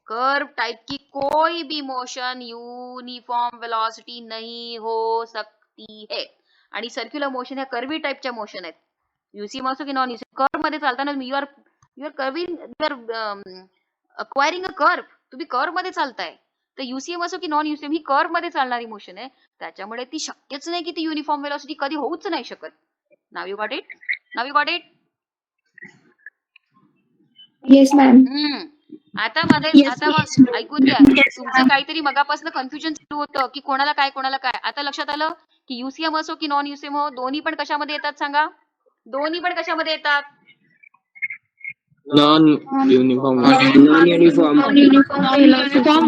कर्व टाइप की कोई भी मोशन युनिफॉर्म वेलोसिटी नहीं हो सकती है। आणि सर्क्युलर मोशन ह्या कर्वी टाइपच्या मोशन आहेत। युसीएम असो की नॉन युसीएम, कर्व मध्ये चालताना you are acquiring a curve, तुम्ही कर्व मध्ये चालताय। तर युसीएम असो की नॉन युसीएम ही कर्व मध्ये चालणारी मोशन आहे, त्याच्यामुळे ती शक्यच नाही की ती युनिफॉर्म वेलोसिटी कधी होऊच नाही शकत। Now you got it? Yes, ma'am. आता Yes, please. ऐकून घ्या, Yes, तुमचं ma'am. काहीतरी मगापासून कन्फ्युजन सुरू होतं की कोणाला काय। आता लक्षात आलं की युसीएम असो की नॉन युसीएम हो, दोन्ही पण कशामध्ये येतात सांगा? दोन्ही पण कशामध्ये येतात? non-uniform uniform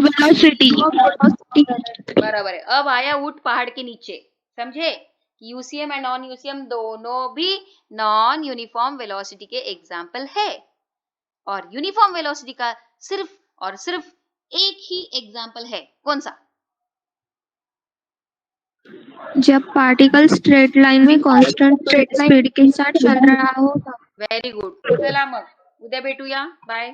velocity. बराबर है। अब आया ऊंट पहाड़ के नीचे, समझे? यूसीएम एंड नॉन यूसीएम दोनों भी नॉन यूनिफॉर्म वेलोसिटी के एग्जाम्पल है, और यूनिफॉर्म वेलोसिटी का सिर्फ और सिर्फ एक ही एग्जाम्पल है, कौन सा? जब पार्टिकल स्ट्रेट लाइन में कांस्टेंट स्पीड के साथ चल रहा हो। Very good. चला मग उद्या भेटूया, बाय।